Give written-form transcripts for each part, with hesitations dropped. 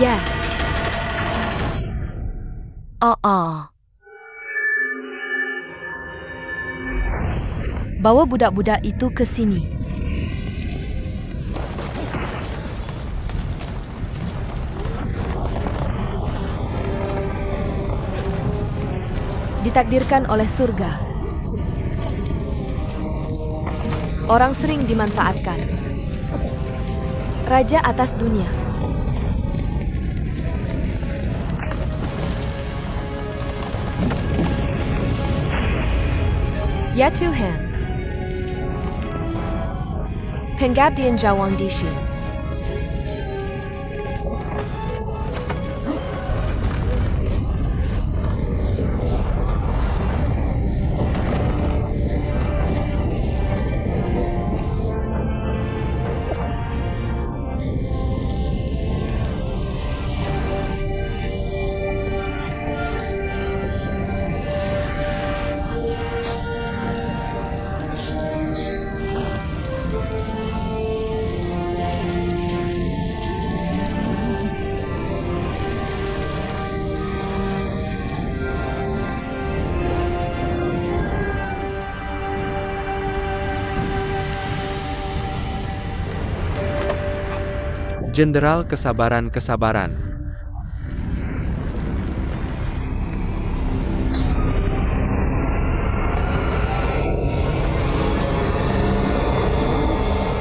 Ya. Oh. Bawa budak-budak itu ke sini. Ditakdirkan oleh surga. Orang sering dimanfaatkan. Raja atas dunia. Ya Tuhan. Pengabdian Jawang Dishi. Jenderal kesabaran.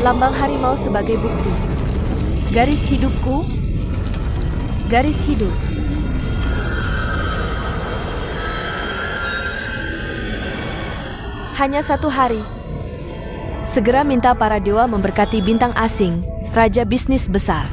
Lambang harimau sebagai bukti. Garis hidupku. Garis hidup. Hanya 1 hari. Segera minta para dewa memberkati bintang asing, raja bisnis besar.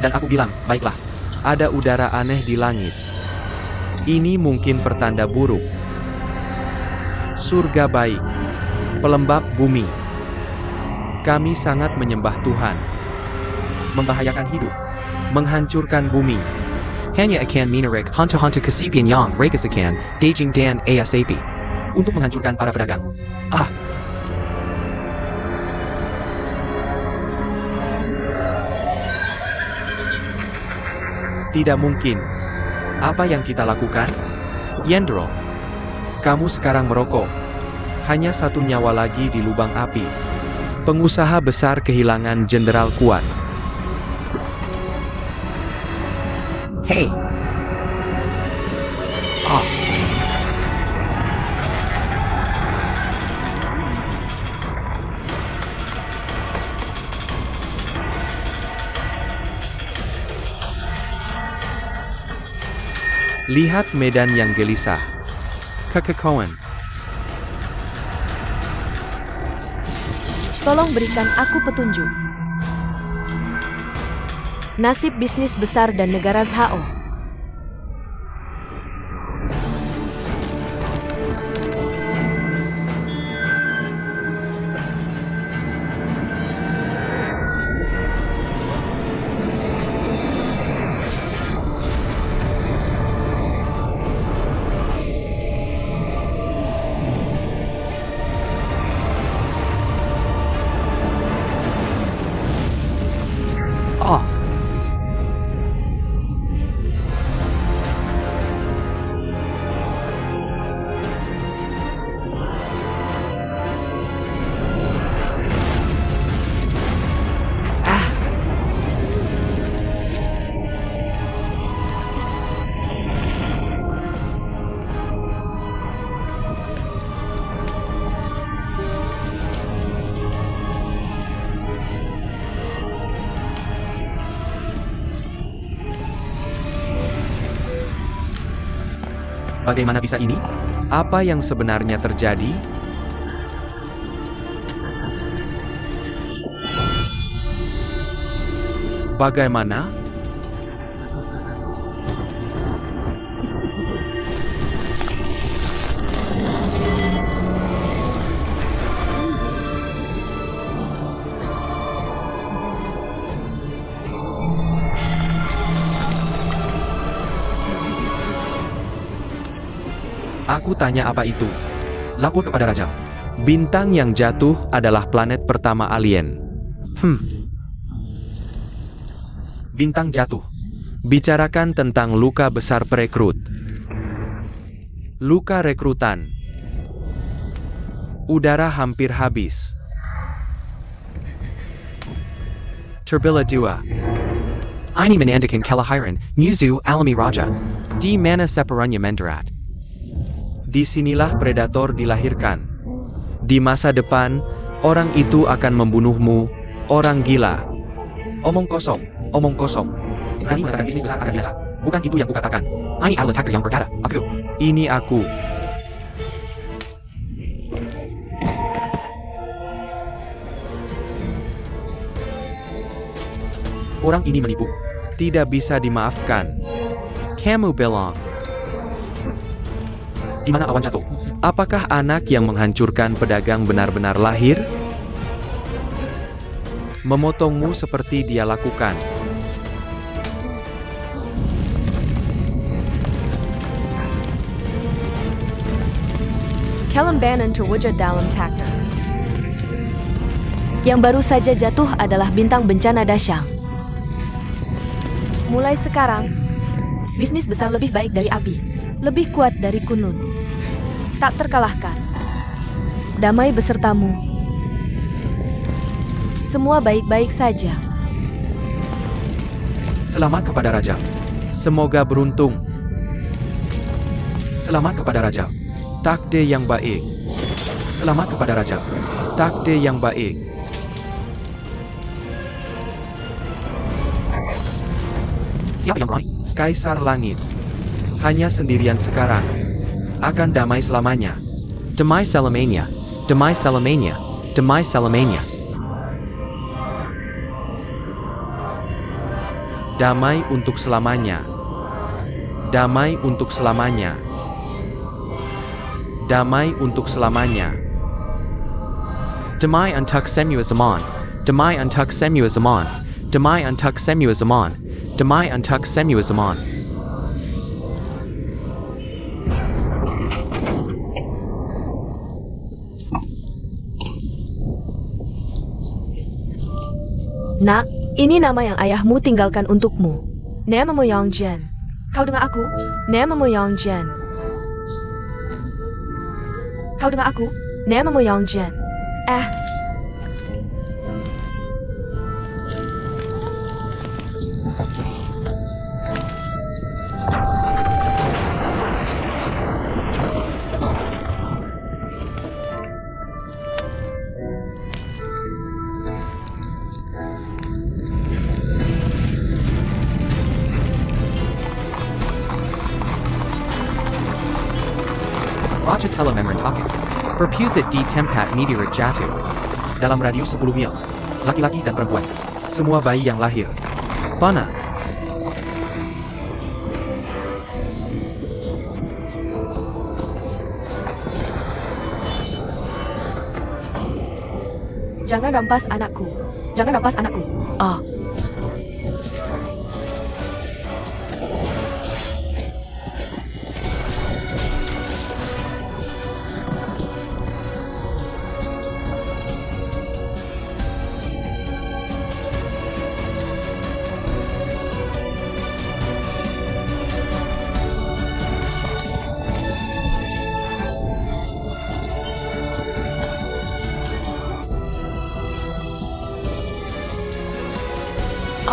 Dan aku bilang, baiklah. Ada udara aneh di langit. Ini mungkin pertanda buruk. Surga baik. Pelembab bumi. Kami sangat menyembah Tuhan. Membahayakan hidup. Menghancurkan bumi. Hanya akan menarik hantu-hantu kesipian yang rekasakan, Dajing dan ASAP. Untuk menghancurkan para pedagang. Tidak mungkin. Apa yang kita lakukan? Yendro, kamu sekarang merokok. Hanya 1 nyawa lagi di lubang api. Pengusaha besar kehilangan jenderal kuat. Hei. Lihat medan yang gelisah. Kekekauan. Tolong berikan aku petunjuk. Nasib bisnis besar dan negara Zhao. Bagaimana bisa ini? Apa yang sebenarnya terjadi? Bagaimana? Aku tanya apa itu? Lapor kepada Raja. Bintang yang jatuh adalah planet pertama alien. Bintang jatuh. Bicarakan tentang luka besar perekrut. Luka rekrutan. Udara hampir habis. Terbila 2. Ini menandakan kelahiran Muzu alami Raja. Di mana sepenuhnya mendarat. Disinilah predator dilahirkan. Di masa depan, orang itu akan membunuhmu, orang gila. Omong kosong, omong kosong. Berani mengatakan bisnis besar akan biasa. Bukan itu yang kukatakan. Ini adalah takdir yang berkata, aku. Ini aku. Orang ini menipu. Tidak bisa dimaafkan. Kamu bilang. Di mana awan jatuh? Apakah anak yang menghancurkan pedagang benar-benar lahir? Memotongmu seperti dia lakukan. Kelembanan terwujud dalam takdir. Yang baru saja jatuh adalah bintang bencana dahsyat. Mulai sekarang, bisnis besar lebih baik dari api, lebih kuat dari kunun. Tak terkalahkan. Damai besertamu. Semua baik-baik saja. Selamat kepada Raja. Semoga beruntung. Selamat kepada Raja. Takdir yang baik. Selamat kepada Raja. Takdir yang baik. Siapa yang berani? Kaisar Langit. Hanya sendirian sekarang. Akan damai selamanya. Demai Selamania. Demai Selamania. Demai Selamania. Damai untuk selamanya. Damai untuk selamanya. Damai untuk selamanya. Demai untuk semua zaman. Demai untuk semua zaman. Demai untuk semua zaman. Demai untuk semua zaman. Nak, ini nama yang ayahmu tinggalkan untukmu. Namamu Yongjian. Kau dengar aku? Namamu Yongjian. Kau dengar aku? Namamu Yongjian. Raja telah memerintahkan. Berpusat di tempat meteorit jatuh. Dalam radius 10 mil. Laki-laki dan perempuan. Semua bayi yang lahir. Bana. Jangan rampas anakku. Jangan rampas anakku.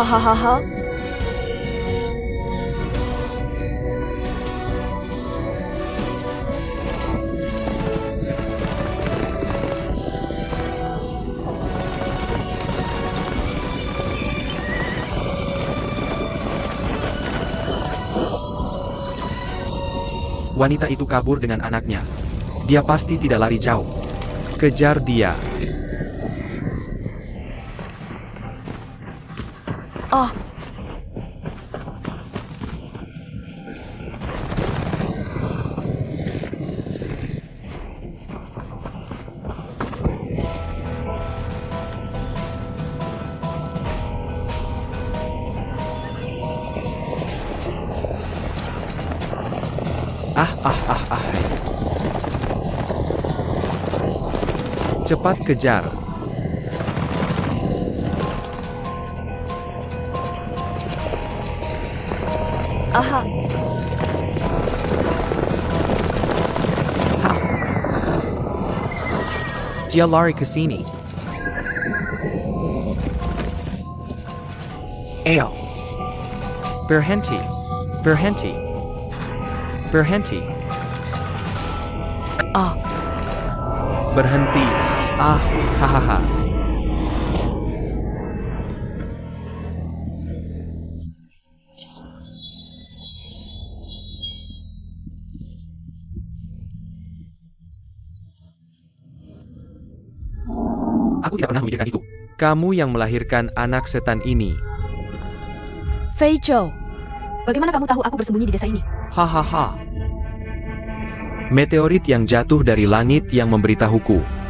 Hahaha. Wanita itu kabur dengan anaknya. Dia pasti tidak lari jauh. Kejar dia. Oh, Hai. Cepat kejar. aha. Dia lari ke sini. Ayo. Berhenti. Berhenti. Berhenti. Oh, Berhenti. Hahaha. Aku tidak pernah memikirkan itu. Kamu yang melahirkan anak setan ini. Fei Zhou. Bagaimana kamu tahu aku bersembunyi di desa ini? Hahaha. Meteorit yang jatuh dari langit yang memberitahuku.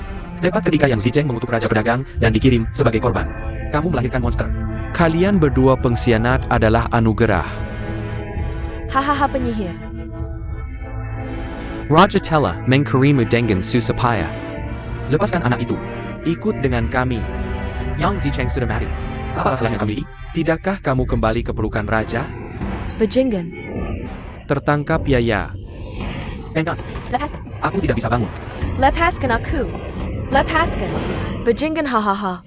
Tepat ketika Yang Zicheng mengutuk Raja Pedagang dan dikirim sebagai korban. Kamu melahirkan monster. Kalian berdua pengkhianat adalah anugerah. Hahaha penyihir. Raja telah mengkirimu dengan susupaya. Lepaskan anak itu. Ikut dengan kami. Yang Zicheng sudah mati. Apa salahnya kami ini? Tidakkah kamu kembali ke pelukan raja? Bejenggan. Tertangkap Yaya. Enggak, Lepaskan. aku tidak bisa bangun. Lepaskan aku. Lepaskan. Bejenggan hahaha.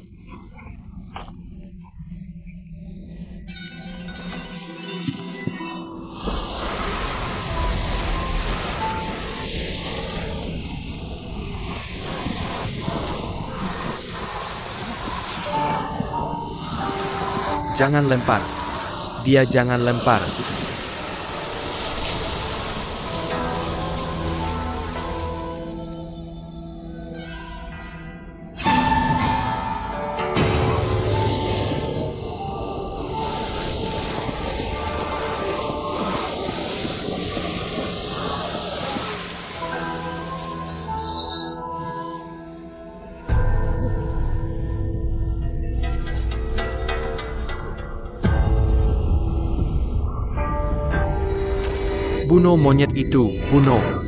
Jangan lempar. Dia jangan lempar. Bunuh monyet itu, bunuh.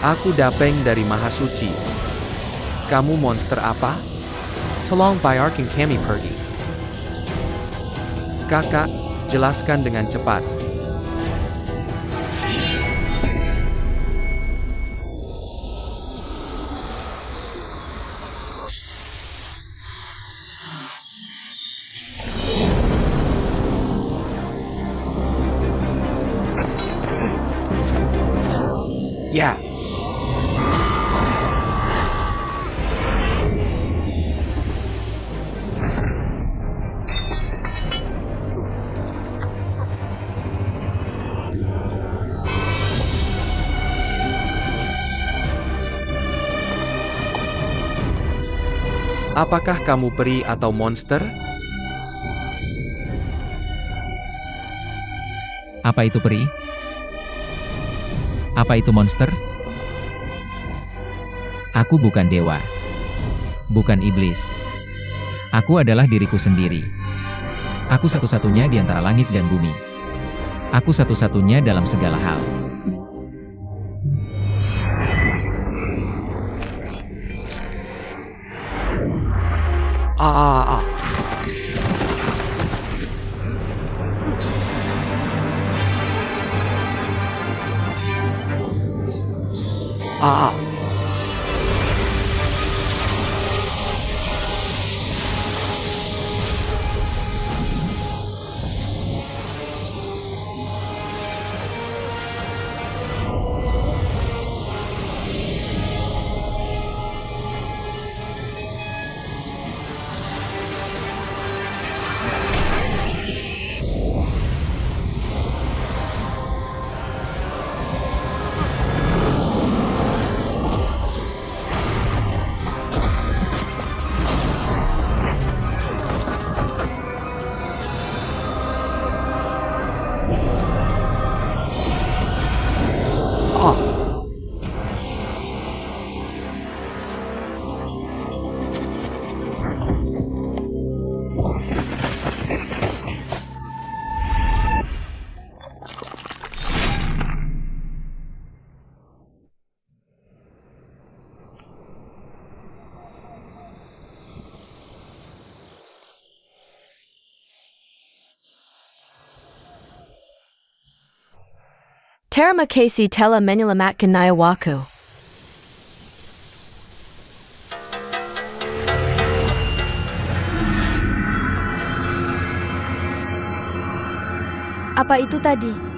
Aku Dapeng dari Mahasuci. Kamu monster apa? Tolong biarkan kami pergi. Kakak, jelaskan dengan cepat. Ya. Apakah kamu peri atau monster? Apa itu peri? Apa itu monster? Aku bukan dewa. Bukan iblis. Aku adalah diriku sendiri. Aku satu-satunya di antara langit dan bumi. Aku satu-satunya dalam segala hal. Terima kasih telah menyelamatkan nyawaku. Apa itu tadi?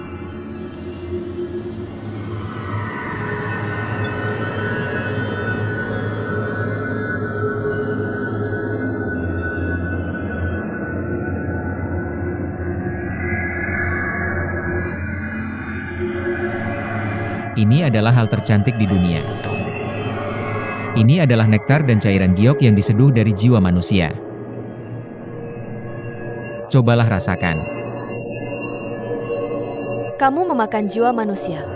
Ini adalah hal tercantik di dunia. Ini adalah nektar dan cairan giok yang diseduh dari jiwa manusia. Cobalah rasakan. Kamu memakan jiwa manusia.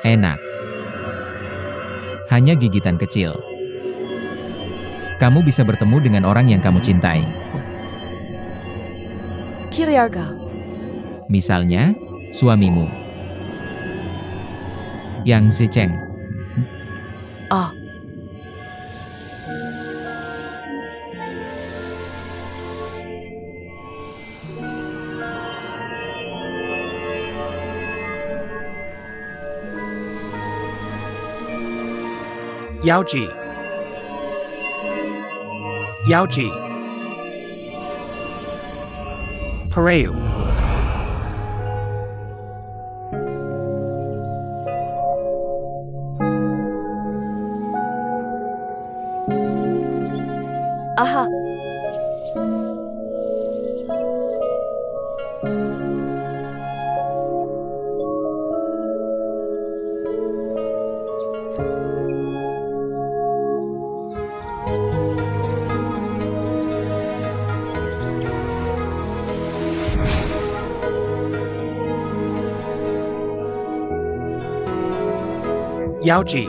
Enak. Hanya gigitan kecil. Kamu bisa bertemu dengan orang yang kamu cintai. Kiriarga. Misalnya, suamimu. Yang Zicheng. Ah. Yaoji. Yaoji. Pareu. Aha. Yaoji.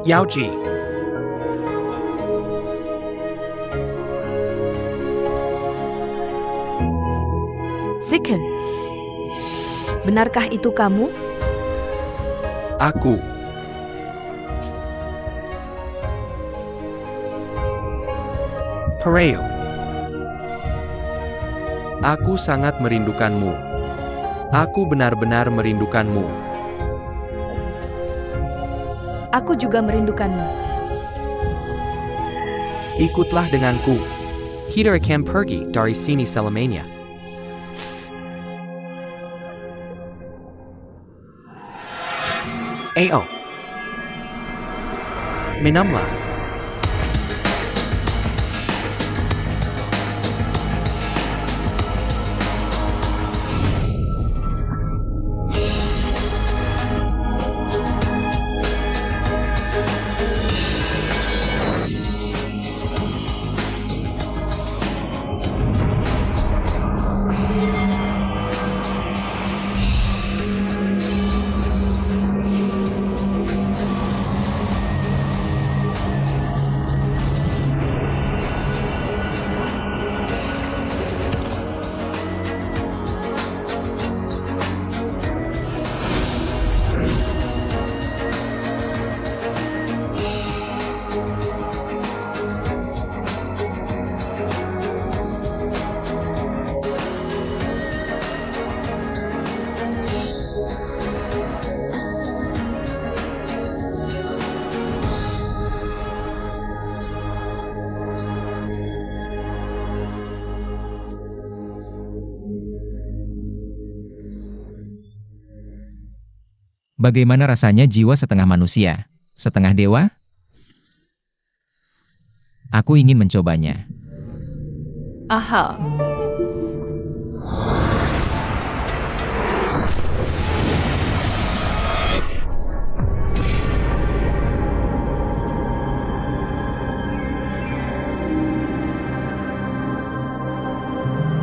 Yaoji. Ziken. Benarkah itu kamu? Aku. Pareu. Aku sangat merindukanmu. Aku benar-benar merindukanmu. Aku juga merindukanmu. Ikutlah denganku. Kita akan pergi dari sini selamanya. Ayo. Minumlah. Bagaimana rasanya jiwa setengah manusia, setengah dewa? Aku ingin mencobanya. Aha.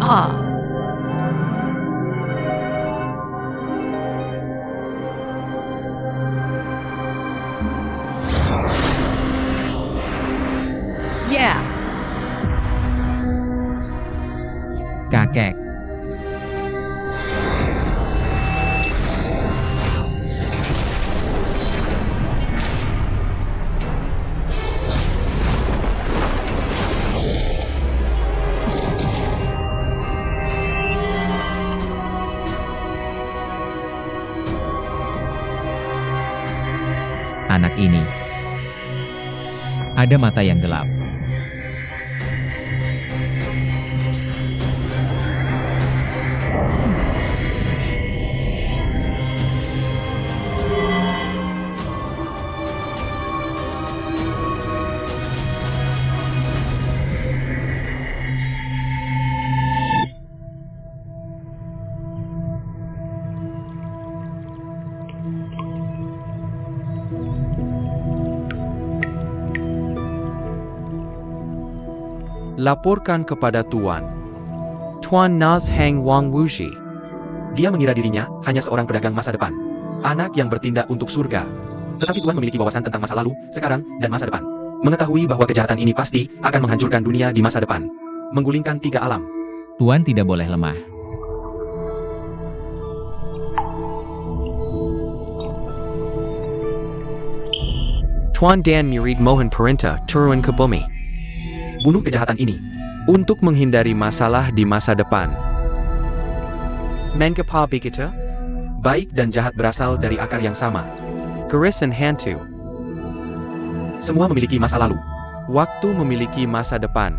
Ah. Yeah. Kakek. Anak ini. Ada mata yang gelap. Laporkan kepada Tuan. Tuan Naz Heng Wang Wuxi. Dia mengira dirinya hanya seorang pedagang masa depan. Anak yang bertindak untuk surga. Tetapi Tuan memiliki wawasan tentang masa lalu, sekarang, dan masa depan. Mengetahui bahwa kejahatan ini pasti akan menghancurkan dunia di masa depan. Menggulingkan 3 alam. Tuan tidak boleh lemah. Tuan Dan Murid Mohan Perintah turun ke bumi. Bunuh kejahatan ini untuk menghindari masalah di masa depan. Mengapa begitu? Baik dan jahat berasal dari akar yang sama. Keris dan hantu. Semua memiliki masa lalu. Waktu memiliki masa depan.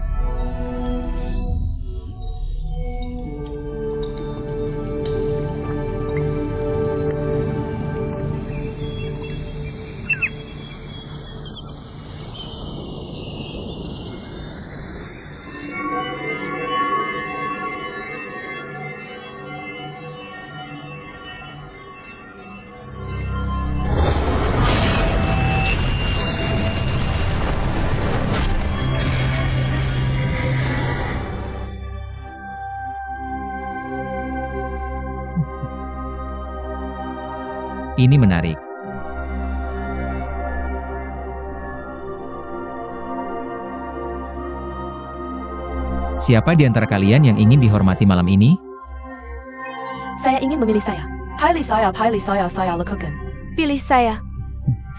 Ini menarik. Siapa di antara kalian yang ingin dihormati malam ini? Saya ingin memilih saya. Pilih saya lakukan. Pilih saya.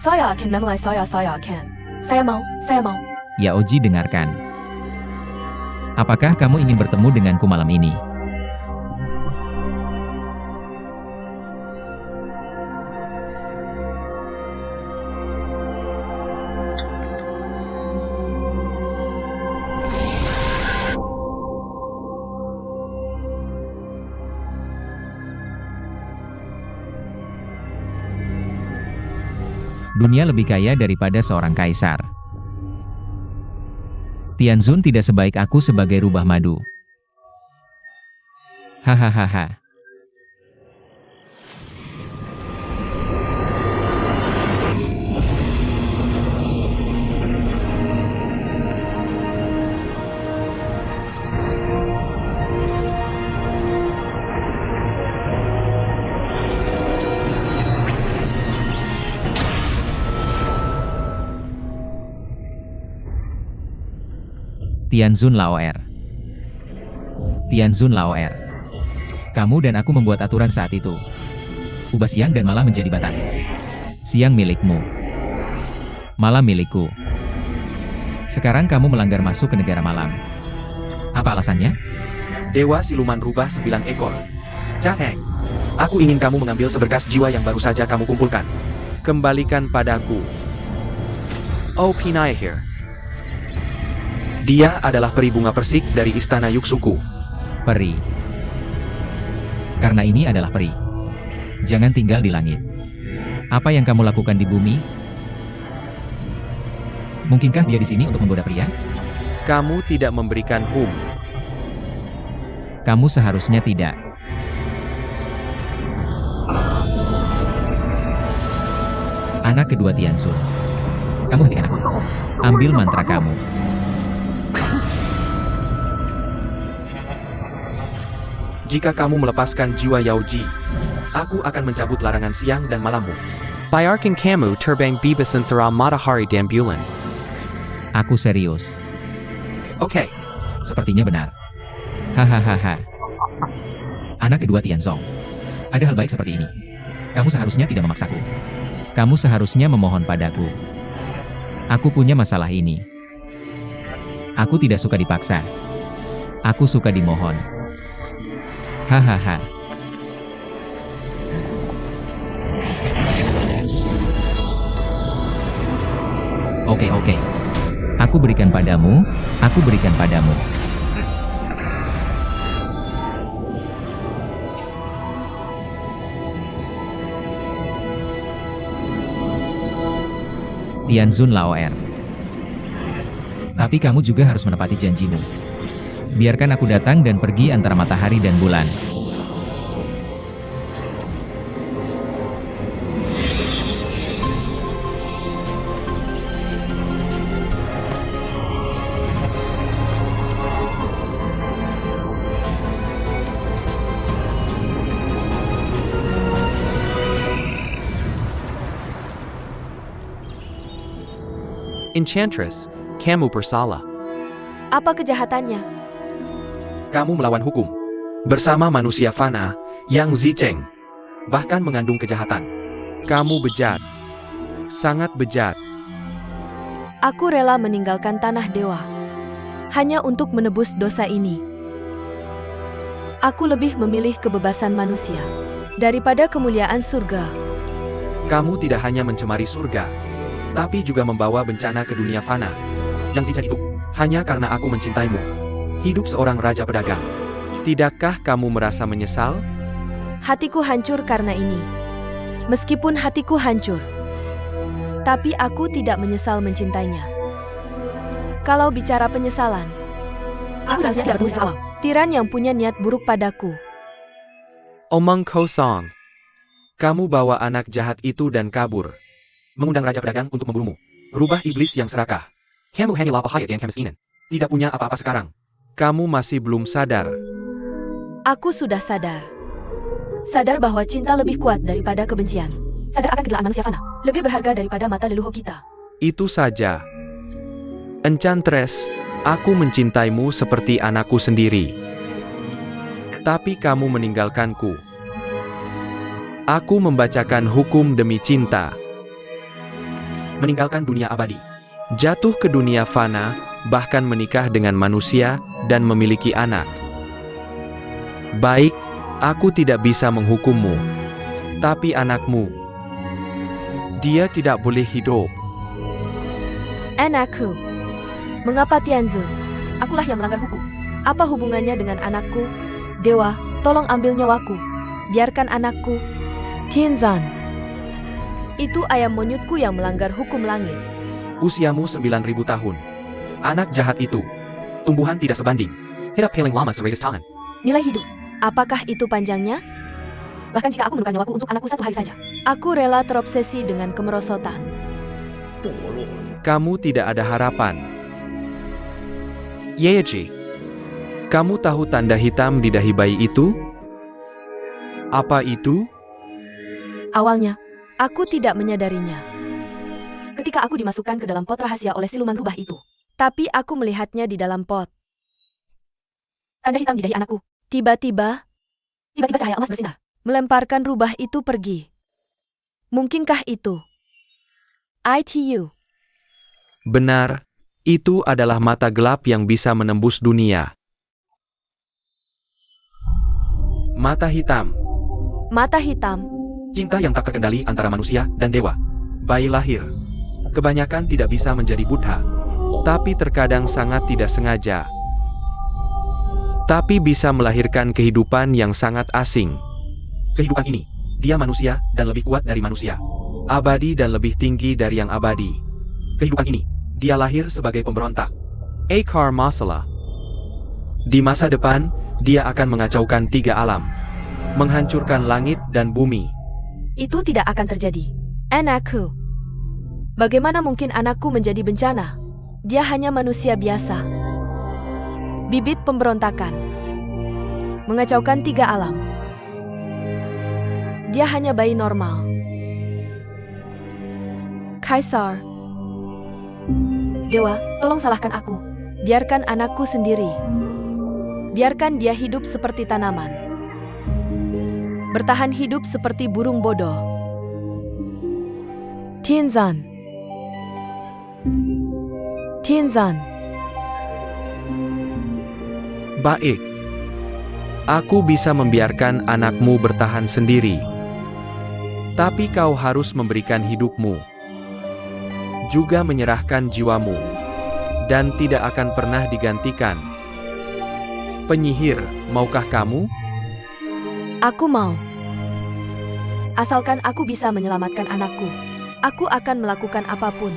Saya akan memilih saya akan. Saya mau. Ya Oji, dengarkan. Apakah kamu ingin bertemu denganku malam ini? Dunia lebih kaya daripada seorang kaisar. Tianzun tidak sebaik aku sebagai rubah madu. Hahaha. Tianzun Laoer. Tianzun Laoer. Kamu dan aku membuat aturan saat itu. Ubah siang dan malam menjadi batas. Siang milikmu. Malam milikku. Sekarang kamu melanggar masuk ke negara malam. Apa alasannya? Dewa siluman rubah 9 ekor. Caheng. Aku ingin kamu mengambil seberkas jiwa yang baru saja kamu kumpulkan. Kembalikan padaku. Oh Pinahir. Dia adalah peri bunga persik dari istana Yuksuku. Peri. Karena ini adalah peri. Jangan tinggal di langit. Apa yang kamu lakukan di bumi? Mungkinkah dia di sini untuk menggoda pria? Kamu tidak memberikan Kamu seharusnya tidak. Anak kedua Tianzun. Kamu hentikan aku. Ambil mantra kamu. Jika kamu melepaskan jiwa Yaoji, aku akan mencabut larangan siang dan malammu. Biarkan kamu terbang bebas antara matahari dan bulan. Aku serius. Oke. Sepertinya benar. Hahaha. Anak kedua Tianzong. Ada hal baik seperti ini. Kamu seharusnya tidak memaksaku. Kamu seharusnya memohon padaku. Aku punya masalah ini. Aku tidak suka dipaksa. Aku suka dimohon. Hahaha. Oke. Aku berikan padamu, aku berikan padamu. Tianzun Laoer. Tapi kamu juga harus menepati janjimu. Biarkan aku datang dan pergi antara matahari dan bulan. Enchantress, kamu bersalah. Apa kejahatannya? Kamu melawan hukum. Bersama manusia fana, Yang Zicheng. Bahkan mengandung kejahatan. Kamu bejat. Sangat bejat. Aku rela meninggalkan tanah dewa. Hanya untuk menebus dosa ini. Aku lebih memilih kebebasan manusia daripada kemuliaan surga. Kamu tidak hanya mencemari surga, tapi juga membawa bencana ke dunia fana. Yang Zicheng itu, hanya karena aku mencintaimu. Hidup seorang raja pedagang. Tidakkah kamu merasa menyesal? Hatiku hancur karena ini. Meskipun hatiku hancur, tapi aku tidak menyesal mencintainya. Kalau bicara penyesalan, aku seharusnya tidak bertemu sejak awal. Tiran yang punya niat buruk padaku. Omong kosong. Kamu bawa anak jahat itu dan kabur. Mengundang raja pedagang untuk membunuhmu. Rubah iblis yang serakah. Kamu hanya lapah hayat yang kemiskinan. Tidak punya apa-apa sekarang. Kamu masih belum sadar. Aku sudah sadar. Sadar bahwa cinta lebih kuat daripada kebencian. Sadar akan kegilaan manusia fana. Lebih berharga daripada mata leluhur kita. Itu saja. Enchantress, aku mencintaimu seperti anakku sendiri. Tapi kamu meninggalkanku. Aku membacakan hukum demi cinta. Meninggalkan dunia abadi. Jatuh ke dunia fana, bahkan menikah dengan manusia, dan memiliki anak. Baik, aku tidak bisa menghukummu. Tapi anakmu, dia tidak boleh hidup. Anakku. Mengapa Tianzun? Akulah yang melanggar hukum. Apa hubungannya dengan anakku? Dewa, tolong ambil nyawaku. Biarkan anakku. Tianzan. Itu ayam monyetku yang melanggar hukum langit. Usiamu 9.000 tahun. Anak jahat itu. Tumbuhan tidak sebanding. Hidup paling lama se-ratus tahun. Nilai hidup. Apakah itu panjangnya? Bahkan jika aku menukar nyawaku untuk anakku 1 hari saja. Aku rela terobsesi dengan kemerosotan. Kamu tidak ada harapan. Yeji. Kamu tahu tanda hitam di dahi bayi itu? Apa itu? Awalnya, aku tidak menyadarinya. Ketika aku dimasukkan ke dalam pot rahasia oleh siluman rubah itu. Tapi aku melihatnya di dalam pot. Tanda hitam di dahi anakku. Tiba-tiba cahaya emas bersinar. Melemparkan rubah itu pergi. Mungkinkah itu? ITU. Benar, itu adalah mata gelap yang bisa menembus dunia. Mata hitam. Mata hitam. Cinta yang tak terkendali antara manusia dan dewa. Bayi lahir. Kebanyakan tidak bisa menjadi Buddha. Tapi terkadang sangat tidak sengaja. Tapi bisa melahirkan kehidupan yang sangat asing. Kehidupan ini, dia manusia dan lebih kuat dari manusia. Abadi dan lebih tinggi dari yang abadi. Kehidupan ini, dia lahir sebagai pemberontak. Akar masalah. Di masa depan, dia akan mengacaukan 3 alam. Menghancurkan langit dan bumi. Itu tidak akan terjadi. Anakku. Bagaimana mungkin anakku menjadi bencana? Dia hanya manusia biasa. Bibit pemberontakan. Mengacaukan 3 alam. Dia hanya bayi normal. Kaisar. Dewa, tolong salahkan aku. Biarkan anakku sendiri. Biarkan dia hidup seperti tanaman. Bertahan hidup seperti burung bodoh. Tianzan. Tianzan. Baik. Aku bisa membiarkan anakmu bertahan sendiri. Tapi kau harus memberikan hidupmu. juga menyerahkan jiwamu, dan tidak akan pernah digantikan. Penyihir, maukah kamu? Aku mau. Asalkan aku bisa menyelamatkan anakku, aku akan melakukan apapun.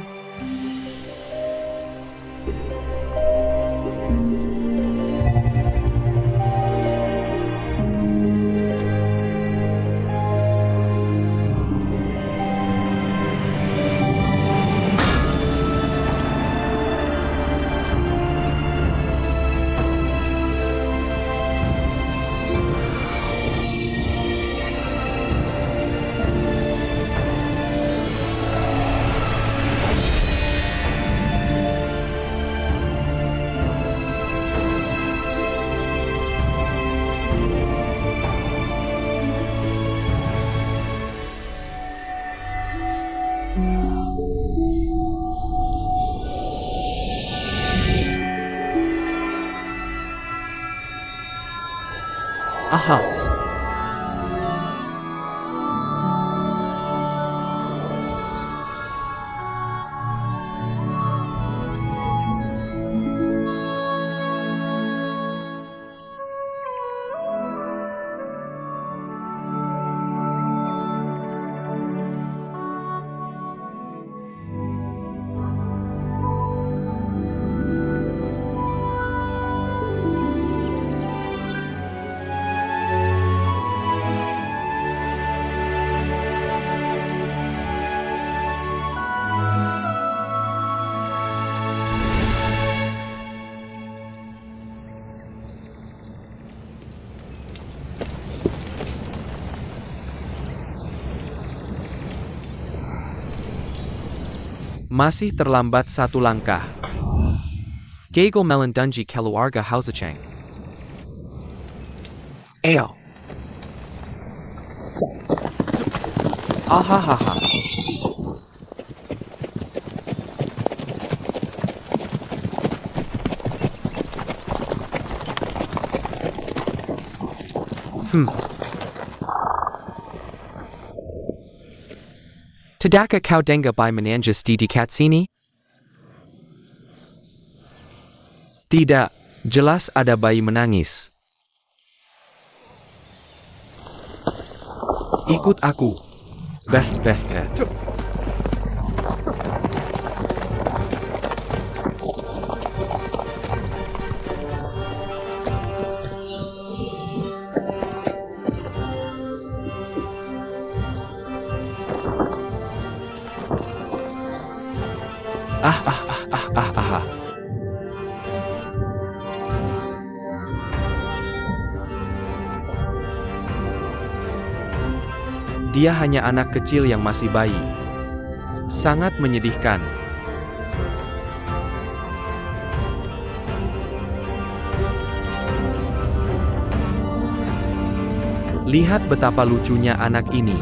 Aha. Masih terlambat satu langkah. Gagal melindungi keluarga Hauzacheng. Ayo. Ahahaha. Tidakkah kau dengar by menangis di dekat sini? Tidak, jelas ada bayi menangis. Ikut aku. Beh. Ah. Dia hanya anak kecil yang masih bayi. Sangat menyedihkan. Lihat betapa lucunya anak ini.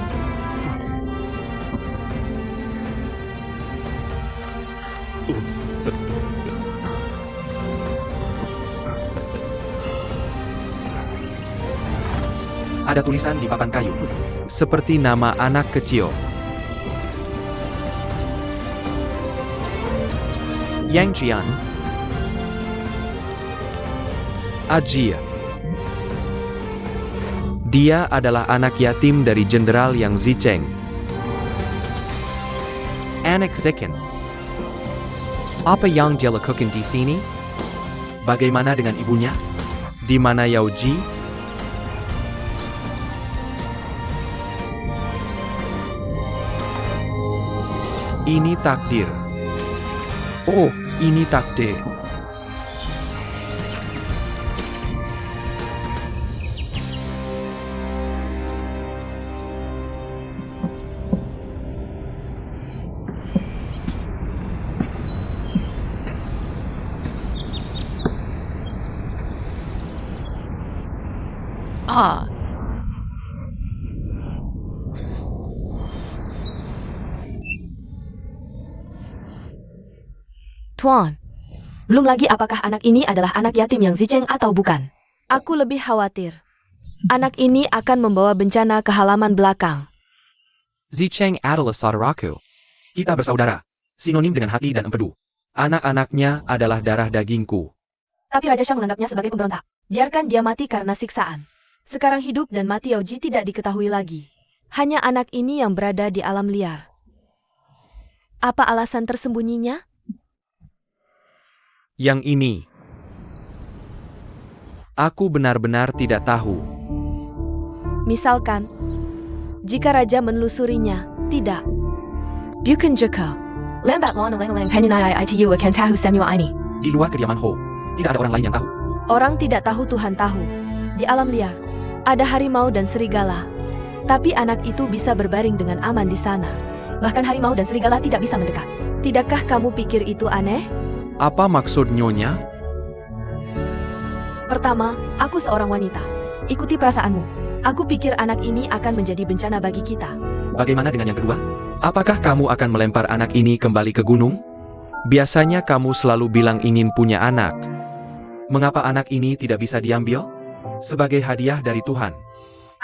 Ada tulisan di papan kayu, seperti nama anak kecil. Yang Jian. Ajia. Dia adalah anak yatim dari Jenderal Yang Zicheng. Anak Zikin. Apa yang dia lakukan di sini? Bagaimana dengan ibunya? Di mana Yao Ji? Ini takdir. Oh, ini takdir. Tuan, belum lagi apakah anak ini adalah anak yatim yang Zicheng atau bukan? Aku lebih khawatir. Anak ini akan membawa bencana ke halaman belakang. Zicheng adalah saudaraku. Kita bersaudara. sinonim dengan hati dan empedu. Anak-anaknya adalah darah dagingku. Tapi Raja Shang menganggapnya sebagai pemberontak. Biarkan dia mati karena siksaan. Sekarang hidup dan mati Yaoji tidak diketahui lagi. Hanya anak ini yang berada di alam liar. Apa alasan tersembunyinya? Yang ini. Aku benar-benar tidak tahu. Misalkan, jika Raja menelusurinya, tidak. Bukan jika. Lambat lawn lang penyanyi itu akan tahu semua ini. Di luar kediaman Ho, tidak ada orang lain yang tahu. Orang tidak tahu Tuhan tahu. Di alam liar, ada harimau dan serigala. Tapi anak itu bisa berbaring dengan aman di sana. Bahkan harimau dan serigala tidak bisa mendekat. Tidakkah kamu pikir itu aneh? Apa maksud nyonya? Pertama, aku seorang wanita. Ikuti perasaanmu. Aku pikir anak ini akan menjadi bencana bagi kita. Bagaimana dengan yang kedua? Apakah kamu akan melempar anak ini kembali ke gunung? Biasanya kamu selalu bilang ingin punya anak. Mengapa anak ini tidak bisa diambil? Sebagai hadiah dari Tuhan.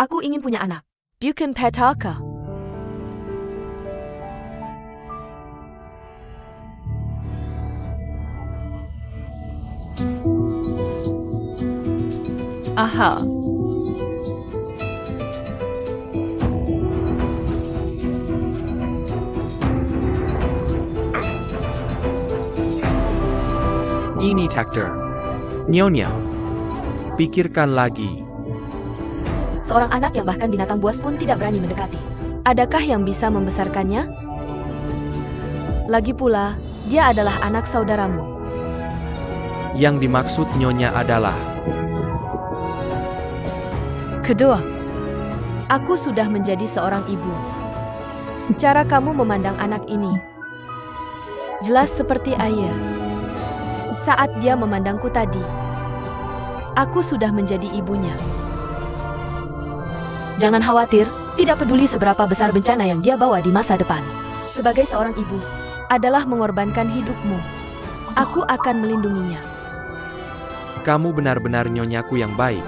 Aku ingin punya anak. Bukan petaka. Aha. Ini takdir. Nyonya. Pikirkan lagi. Seorang anak yang bahkan binatang buas pun tidak berani mendekati. Adakah yang bisa membesarkannya? Lagi pula, dia adalah anak saudaramu. Yang dimaksud nyonya adalah Kedua, aku sudah menjadi seorang ibu. Cara kamu memandang anak ini jelas seperti air. Saat dia memandangku tadi, aku sudah menjadi ibunya. Jangan khawatir, tidak peduli seberapa besar bencana yang dia bawa di masa depan. Sebagai seorang ibu, adalah mengorbankan hidupmu. Aku akan melindunginya. kamu benar-benar nyonyaku yang baik.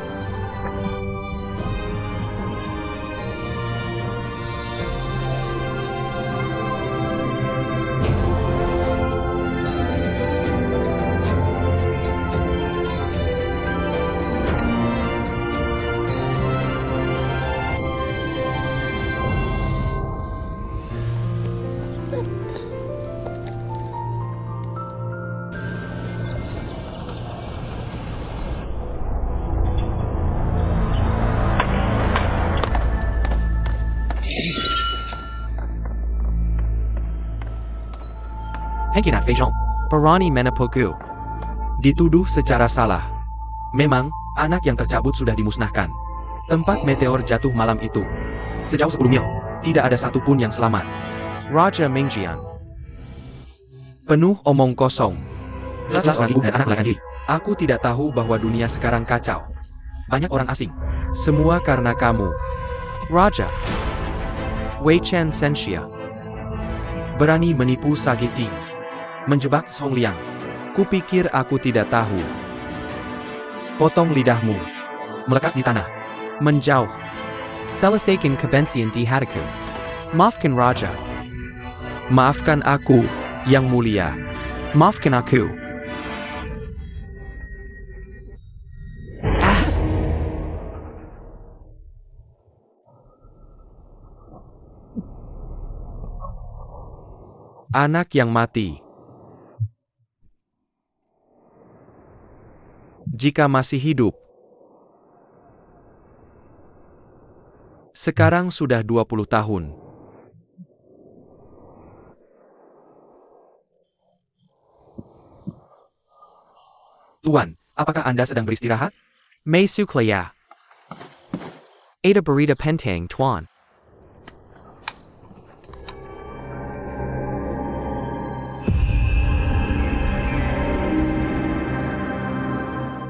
Hengkinat Feijong, Parani Menepoku. Dituduh secara salah. Memang, anak yang tercabut sudah dimusnahkan. Tempat meteor jatuh malam itu. Sejauh 10 mil, tidak ada satupun yang selamat. Raja Mengjian. Penuh omong kosong. Jelas orang ibu dan anak melarikan diri. Aku tidak tahu bahwa dunia sekarang kacau. Banyak orang asing. Semua karena kamu. Raja. Wei Chen Senxia. Berani menipu Sagiti. Menjebak Song Liang. Kupikir aku tidak tahu. Potong lidahmu. Melekat di tanah. Menjauh. Selasaken Kabensian di Hadaku. Maafkan Raja. Maafkan aku, yang mulia. Maafkan aku. Anak yang mati. Jika masih hidup. Sekarang sudah 20 tahun. Tuan, apakah Anda sedang beristirahat? Mei Suklaya. Ada Berita Pentang Tuan.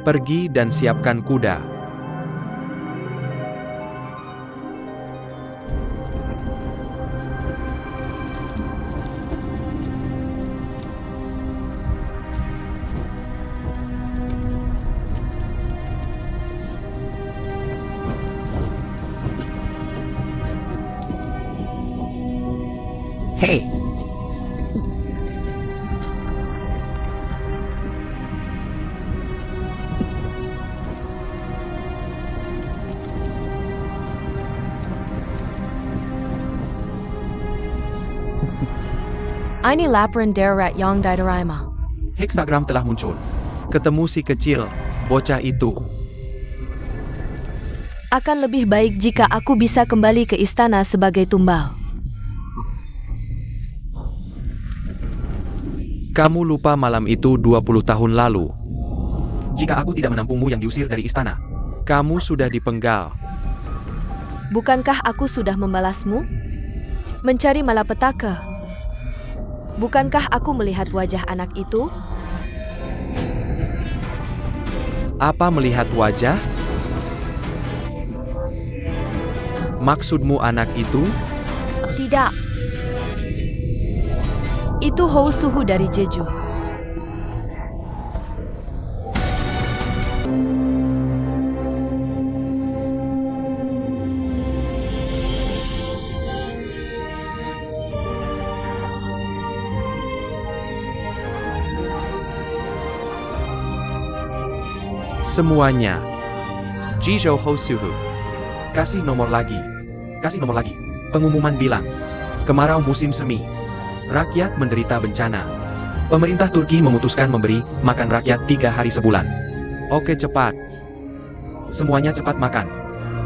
Pergi dan siapkan kuda. Hey. Ini laporan darurat yang diterima. Heksagram telah muncul. Ketemu si kecil, bocah itu. Akan lebih baik jika aku bisa kembali ke istana sebagai tumbal. Kamu lupa malam itu 20 tahun lalu. Jika aku tidak menampungmu yang diusir dari istana, kamu sudah dipenggal. Bukankah aku sudah membalasmu? Mencari malapetaka. Bukankah aku melihat wajah anak itu? Apa melihat wajah? Maksudmu anak itu? Tidak. Itu Hou Suhu dari Jeju. Semuanya. Jizhou Hou Suhu. Kasih nomor lagi. Kasih nomor lagi. Pengumuman bilang. Kemarau musim semi. Rakyat menderita bencana. Pemerintah Turki memutuskan memberi makan rakyat 3 hari sebulan. Oke cepat. Semuanya cepat makan.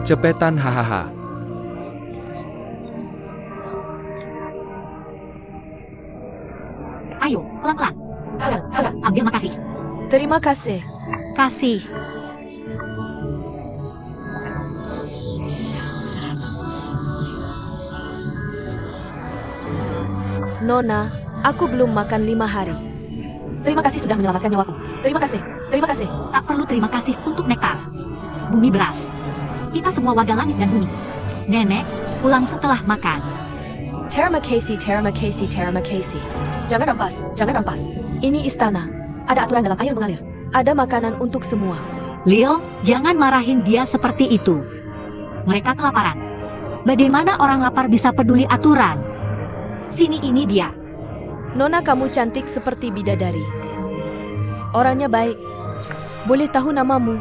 Cepetan hahaha. Ayo, pelan-pelan. Ambil makasih. Terima kasih. Kasih. Nona, aku belum makan 5 hari. Terima kasih sudah menyelamatkan nyawaku. Terima kasih. Terima kasih. Tak perlu terima kasih untuk nektar. Bumi beras. Kita semua warga langit dan bumi. Nenek, pulang setelah makan. Terima kasih, terima kasih, terima kasih. Jangan rampas, jangan rampas. Ini istana. Ada aturan dalam air mengalir. Ada makanan untuk semua. Lil, jangan marahin dia seperti itu. Mereka kelaparan. Bagaimana orang lapar bisa peduli aturan? Sini ini dia. Nona, kamu cantik seperti bidadari. Orangnya baik. Boleh tahu namamu?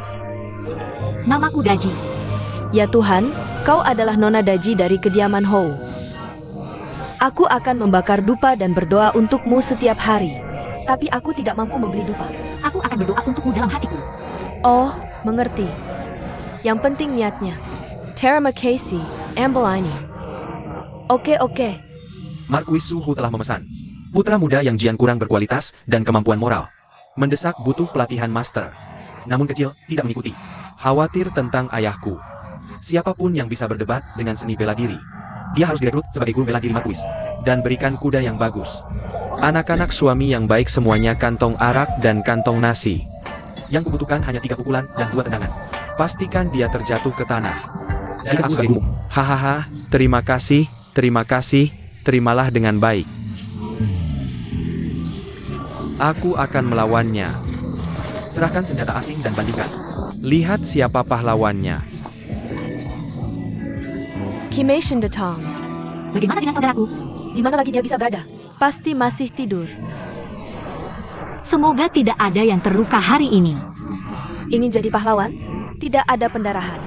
Namaku Daji. Ya Tuhan, kau adalah Nona Daji dari kediaman Hou. Aku akan membakar dupa dan berdoa untukmu setiap hari. Tapi aku tidak mampu membeli dupa. Aku akan berdoa untukmu dalam hatiku. Oh, mengerti. Yang penting niatnya. Terima kasih, ambil ini. Oke. Marquis Suhu telah memesan. Putra muda yang jian kurang berkualitas dan kemampuan moral. Mendesak butuh pelatihan master. Namun kecil, tidak mengikuti. Khawatir tentang ayahku. Siapapun yang bisa berdebat dengan seni bela diri. Dia harus direkrut sebagai guru bela diri Marquis. Dan berikan kuda yang bagus. Anak-anak suami yang baik semuanya kantong arak dan kantong nasi. Yang kubutuhkan hanya 3 pukulan dan 2 tendangan. Pastikan dia terjatuh ke tanah. Jika aku sebagai gurumu. Hahaha, terima kasih, terimalah dengan baik. Aku akan melawannya. Serahkan senjata asing dan bandingkan. Lihat siapa pahlawannya. Kimation datang. Bagaimana dengan saudaraku? Di mana lagi dia bisa berada? Pasti masih tidur. Semoga tidak ada yang terluka hari ini. Ingin jadi pahlawan? Tidak ada pendarahan.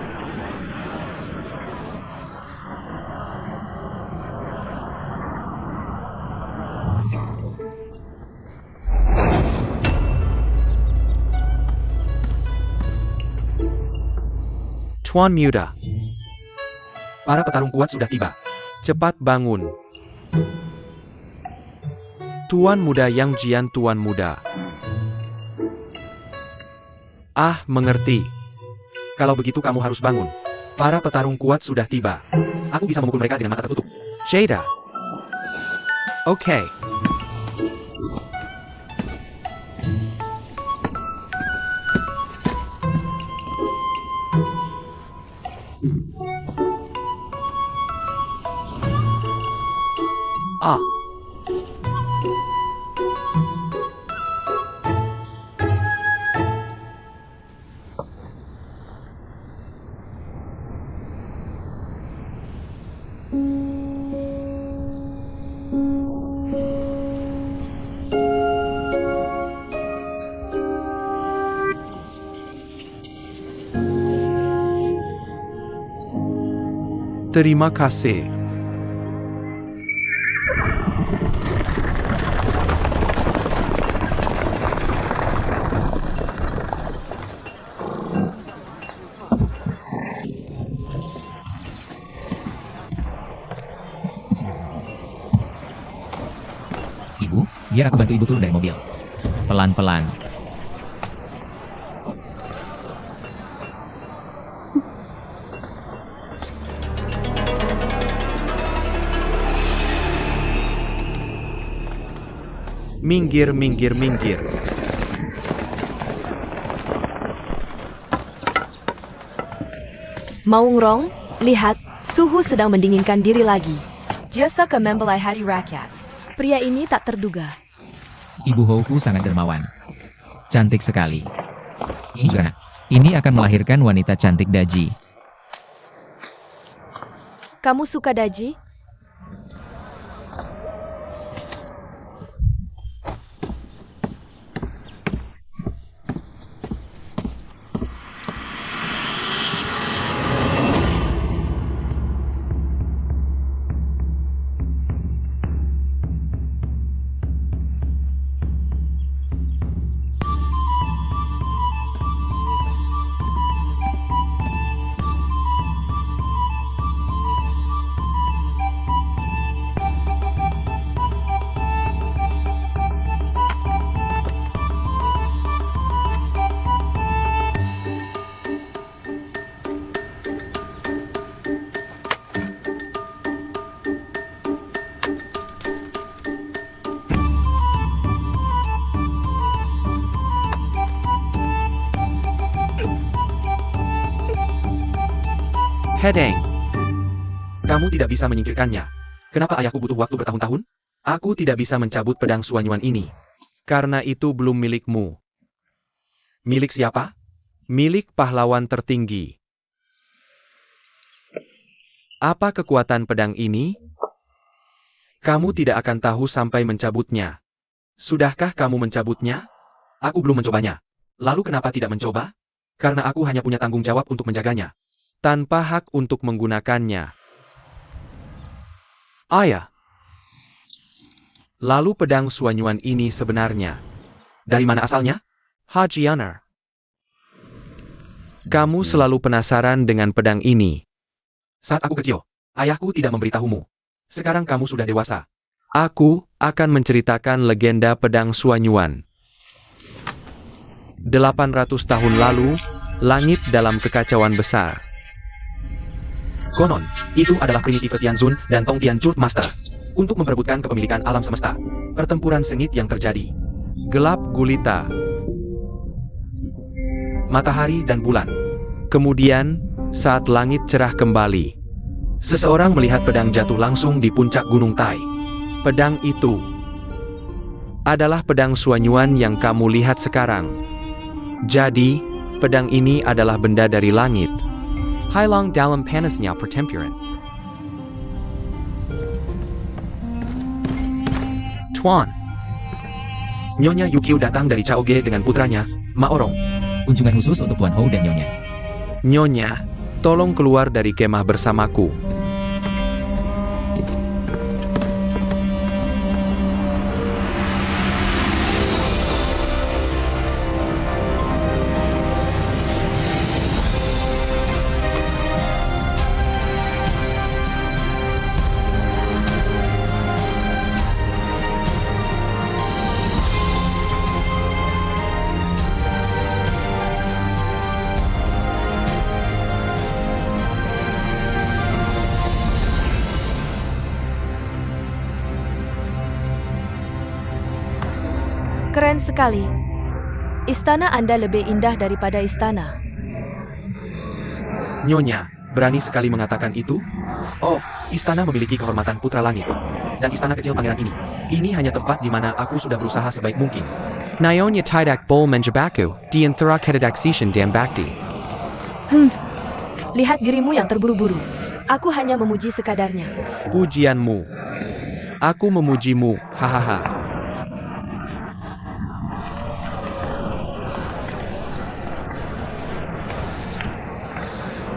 Tuan Muda. Para petarung kuat sudah tiba. Cepat bangun. Tuan muda yang jian tuan muda. Ah, mengerti. Kalau begitu kamu harus bangun. Para petarung kuat sudah tiba. Aku bisa memukul mereka dengan mata tertutup. Jada. Oke. Ah. Terima kasih. Biar aku bantu ibu turun dari mobil. Pelan-pelan. Minggir, minggir, minggir. Maungrong, lihat, suhu sedang mendinginkan diri lagi. Jasa ke membelai hari rakyat. Pria ini tak terduga. Ibu Houfu sangat dermawan. Cantik sekali. Ini akan melahirkan wanita cantik Daji. Kamu suka Daji? Hedeng. Kamu tidak bisa menyingkirkannya. Kenapa ayahku butuh waktu bertahun-tahun? Aku tidak bisa mencabut pedang Suanyuan ini. Karena itu belum milikmu. Milik siapa? Milik pahlawan tertinggi. Apa kekuatan pedang ini? Kamu tidak akan tahu sampai mencabutnya. Sudahkah kamu mencabutnya? Aku belum mencobanya. Lalu kenapa tidak mencoba? Karena aku hanya punya tanggung jawab untuk menjaganya. Tanpa hak untuk menggunakannya. Ayah. Lalu pedang Suanyuan ini sebenarnya. Dari mana asalnya? Hajianer. Kamu selalu penasaran dengan pedang ini. Saat aku kecil, ayahku tidak memberitahumu. Sekarang kamu sudah dewasa. Aku akan menceritakan legenda pedang Suanyuan. 800 tahun lalu, langit dalam kekacauan besar. Konon, itu adalah primitif Tianzun dan Tongtian Jurt Master. Untuk memperebutkan kepemilikan alam semesta. Pertempuran sengit yang terjadi. Gelap gulita. Matahari dan bulan. Kemudian, saat langit cerah kembali. Seseorang melihat pedang jatuh langsung di puncak Gunung Tai. Pedang itu adalah pedang Suanyuan yang kamu lihat sekarang. Jadi, pedang ini adalah benda dari langit. Hailang dalam panasnya pertempuran. Tuan. Nyonya Yukio datang dari Chaoge dengan putranya, Maorong. Kunjungan khusus untuk Tuan Hou dan Nyonya. Nyonya, tolong keluar dari kemah bersamaku. Keren sekali. Istana Anda lebih indah daripada istana. Nyonya, berani sekali mengatakan itu? Oh, istana memiliki kehormatan putra langit. Dan istana kecil pangeran ini. Ini hanya tempat di mana aku sudah berusaha sebaik mungkin. Nyonya tidak bol menjebaku, di antara ketidaksesuaian dan bakti. Lihat dirimu yang terburu-buru. Aku hanya memuji sekadarnya. Pujianmu. Aku memujimu, hahaha.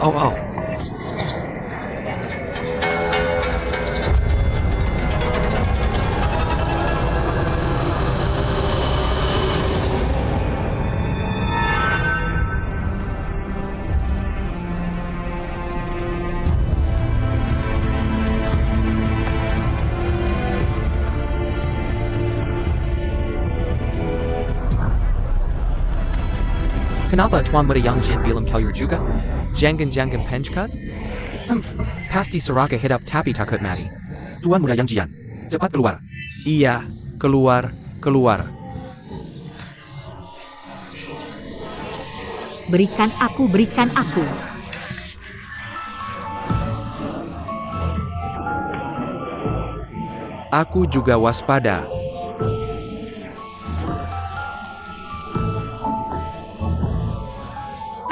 Oh. Kenapa Tuan Muda Yang Jin bilang kalian juga? Jangan penchkat? Pasti Soraka hidup tapi takut mati. Tuan Muda Yang Jian, cepat keluar. Iya, keluar. Berikan aku. Aku juga waspada.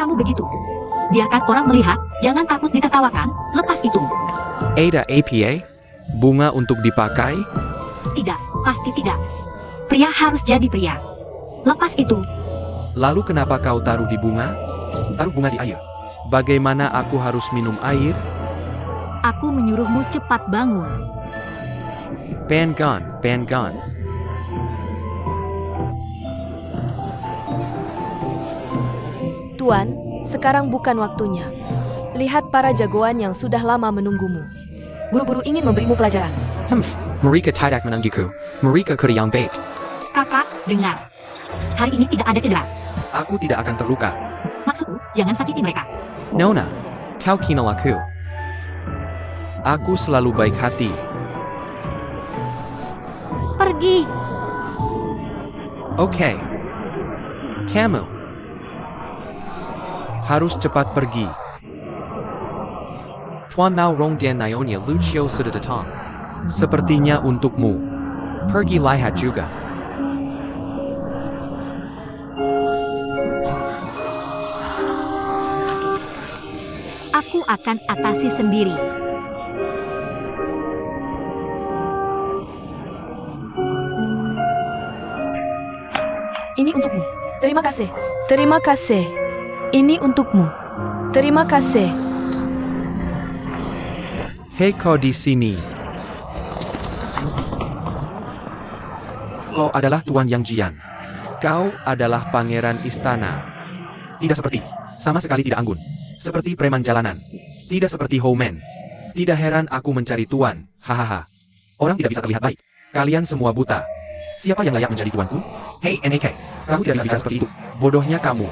Kamu begitu. Biarkan orang melihat, jangan takut ditertawakan, lepas itu. Ada APA? Bunga untuk dipakai? Tidak, pasti tidak. Pria harus jadi pria. Lepas itu. Lalu kenapa kau taruh di bunga? Taruh bunga di air. Bagaimana aku harus minum air? Aku menyuruhmu cepat bangun. Ban gun. Tuan, sekarang bukan waktunya. Lihat para jagoan yang sudah lama menunggumu. Buru-buru ingin memberimu pelajaran. Mereka tidak menungguku. Mereka yang baik. Kakak, dengar. Hari ini tidak ada cedera. Aku tidak akan terluka. Maksudku, jangan sakiti mereka. Nona, kau kenal aku. Aku selalu baik hati. Pergi. Oke. Kamu harus cepat pergi. Tuan Mao Rong dan Nyonya Lucio sudah datang. Sepertinya untukmu. Pergi lihat juga. Aku akan atasi sendiri. Ini untukmu. Terima kasih. Terima kasih. Ini untukmu. Terima kasih. Hei kau di sini. Kau adalah Tuan Yang Jian. Kau adalah pangeran istana. Tidak seperti. Sama sekali tidak anggun. Seperti preman jalanan. Tidak seperti Homan. Tidak heran aku mencari tuan. Hahaha. Orang tidak bisa terlihat baik. Kalian semua buta. Siapa yang layak menjadi tuanku? Hei NAK, kamu tidak bisa bicara seperti itu. Bodohnya kamu.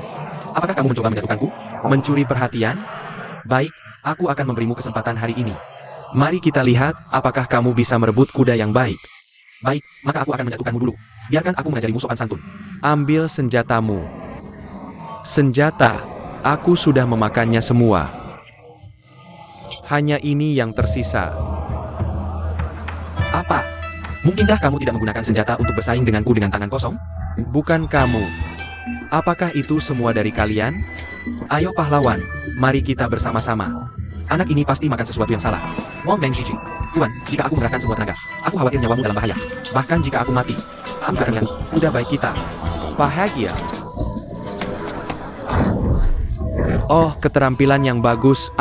Apakah kamu mencoba menjatuhkanku? Mencuri perhatian? Baik, aku akan memberimu kesempatan hari ini. Mari kita lihat apakah kamu bisa merebut kuda yang baik. Baik, maka aku akan menjatuhkanmu dulu. Biarkan aku mengajarimu sopan santun. Ambil senjatamu. Senjata. Aku sudah memakannya semua. Hanya ini yang tersisa. Apa? Mungkinkah kamu tidak menggunakan senjata untuk bersaing denganku dengan tangan kosong? Bukan kamu. Apakah itu semua dari kalian? Ayo pahlawan, mari kita bersama-sama. Anak ini pasti makan sesuatu yang salah. Wong Meng Jiji. Tuan, jika aku mengerahkan semua tenaga, aku khawatir nyawamu dalam bahaya. Bahkan jika aku mati, aku akan melihat kuda baik kita. Bahagia. Oh, keterampilan yang bagus.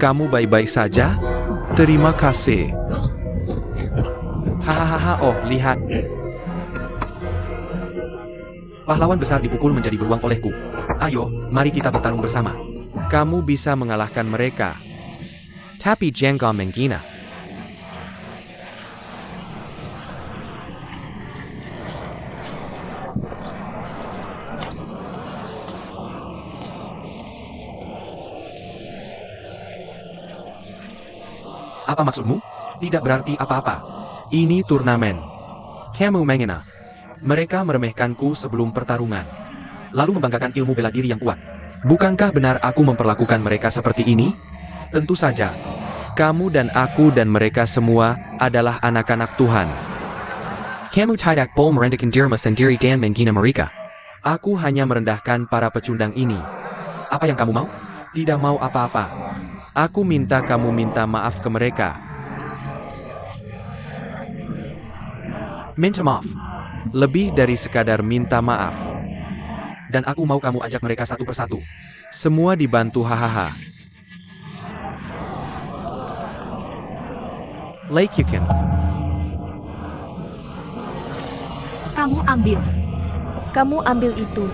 Kamu baik-baik saja? Terima kasih. Hahaha, oh, lihat. Pahlawan besar dipukul menjadi beruang olehku. Ayo, mari kita bertarung bersama. Kamu bisa mengalahkan mereka. Tapi jangan menghina. Apa maksudmu? Tidak berarti apa-apa. Ini turnamen. Kamu menghina. Mereka meremehkanku sebelum pertarungan. Lalu membanggakan ilmu bela diri yang kuat. Bukankah benar aku memperlakukan mereka seperti ini? Tentu saja. Kamu dan aku dan mereka semua adalah anak-anak Tuhan. Kamu tidak boleh merendahkan dirimu sendiri dan menghina mereka. Aku hanya merendahkan para pecundang ini. Apa yang kamu mau? Tidak mau apa-apa. Aku minta kamu minta maaf ke mereka. Minta maaf. Lebih dari sekadar minta maaf. Dan aku mau kamu ajak mereka satu persatu. Semua dibantu hahaha. Lake Yukon. Kamu ambil. Kamu ambil itu.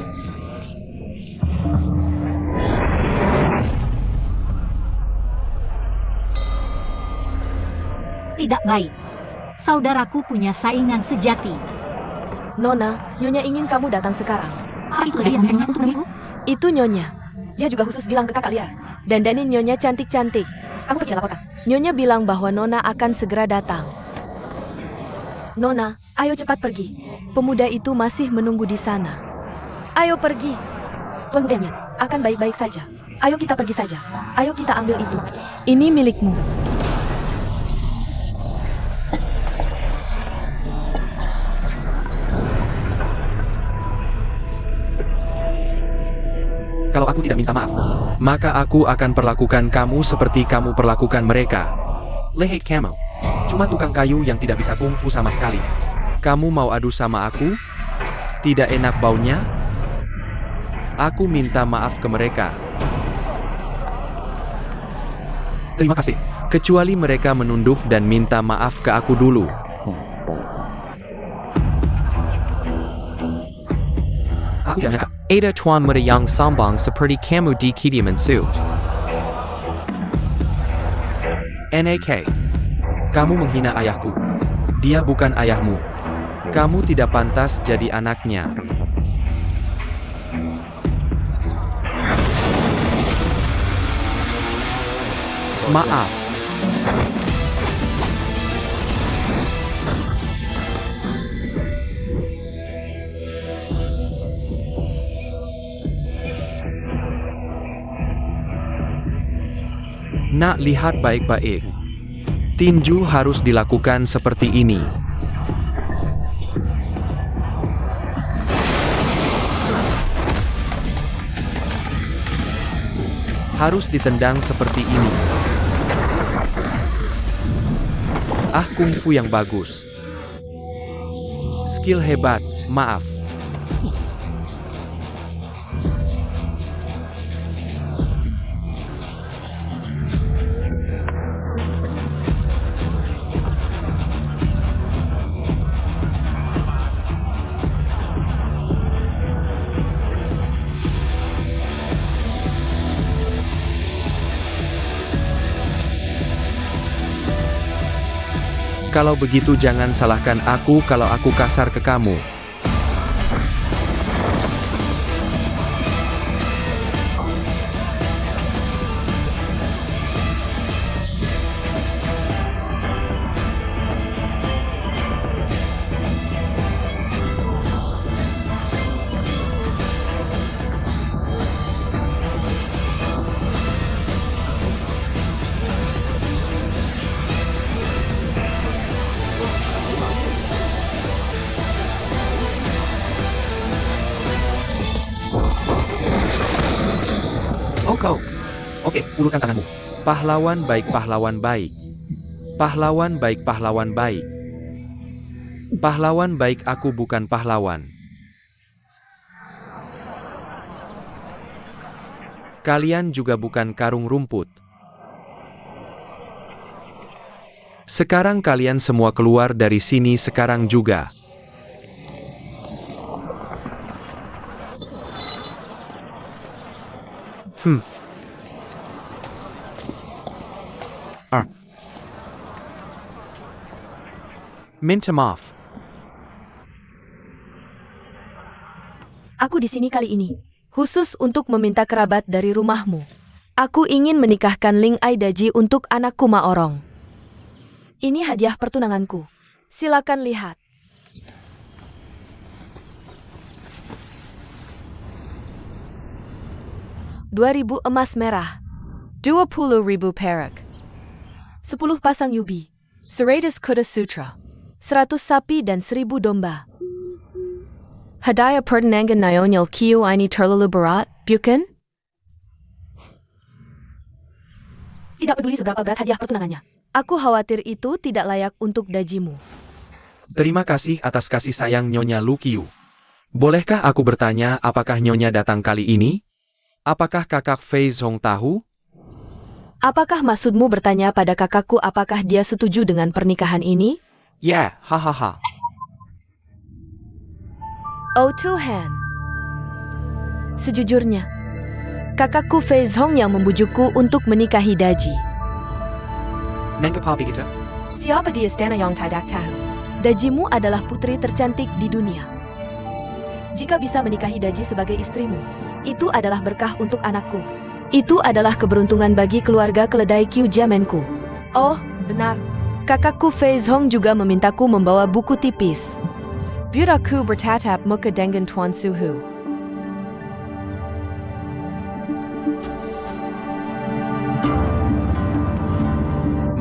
Tidak baik. Saudaraku punya saingan sejati. Nona, Nyonya ingin kamu datang sekarang. Apa itu dari yang hanya untuk diriku? Itu Nyonya. Dia juga khusus bilang ke kakak liar. Dandanin Nyonya cantik-cantik. Kamu pergi laporkan. Nyonya bilang bahwa Nona akan segera datang. Nona, ayo cepat pergi. Pemuda itu masih menunggu di sana. Ayo pergi. Pemudanya akan baik-baik saja. Ayo kita pergi saja. Ayo kita ambil itu. Ini milikmu. Kalau aku tidak minta maaf, Maka aku akan perlakukan kamu seperti kamu perlakukan mereka. lihat kamu. Cuma tukang kayu yang tidak bisa kungfu sama sekali. Kamu mau adu sama aku? Tidak enak baunya? Aku minta maaf ke mereka. Terima kasih. Kecuali mereka menunduk dan minta maaf ke aku dulu. Aku tidak nyangka. Ada tuan muda yang sombong seperti kamu di Kediaman Su. NAK. Kamu menghina ayahku. Dia bukan ayahmu. Kamu tidak pantas jadi anaknya. Maaf. Nak, lihat baik-baik. Tinju harus dilakukan seperti ini. Harus ditendang seperti ini. Ah, kungfu yang bagus. Skill hebat, maaf. Kalau begitu jangan salahkan aku kalau aku kasar ke kamu. Oke, ulurkan tanganmu. Pahlawan baik, pahlawan baik. Pahlawan baik, pahlawan baik. Pahlawan baik, aku bukan pahlawan. Kalian juga bukan karung rumput. Sekarang kalian semua keluar dari sini sekarang juga. Minta maaf. Aku di sini kali ini, khusus untuk meminta kerabat dari rumahmu. Aku ingin menikahkan Ling Ai Daji untuk anakku Ma Orong. Ini hadiah pertunanganku. Silakan lihat. 2.000 emas merah. 20.000 perak. 10 pasang yubi. 100 kuda sutra. 100 sapi dan 1.000 domba. Hadiah pertunangan Nyonya Lukiu ini terlalu berat, bukan? Tidak peduli seberapa berat hadiah pertunangannya. Aku khawatir itu tidak layak untuk dajimu. Terima kasih atas kasih sayang Nyonya Lukiu. Bolehkah aku bertanya apakah Nyonya datang kali ini? Apakah kakak Fei Zhong tahu? Apakah maksudmu bertanya pada kakakku apakah dia setuju dengan pernikahan ini? Ya, hahaha. Oh Tuhan. Sejujurnya, kakakku Fei Zhong yang membujukku untuk menikahi Daji. Nangkep hal kita? Siapa dia istana yang tidak tahu? Dajimu adalah putri tercantik di dunia. Jika bisa menikahi Daji sebagai istrimu, itu adalah berkah untuk anakku. Itu adalah keberuntungan bagi keluarga keledai Qiu Jiamenku. Oh, benar. Kakakku Fei Zhong juga memintaku membawa buku tipis. Biar aku bertatap muka dengan Tuan Suhu.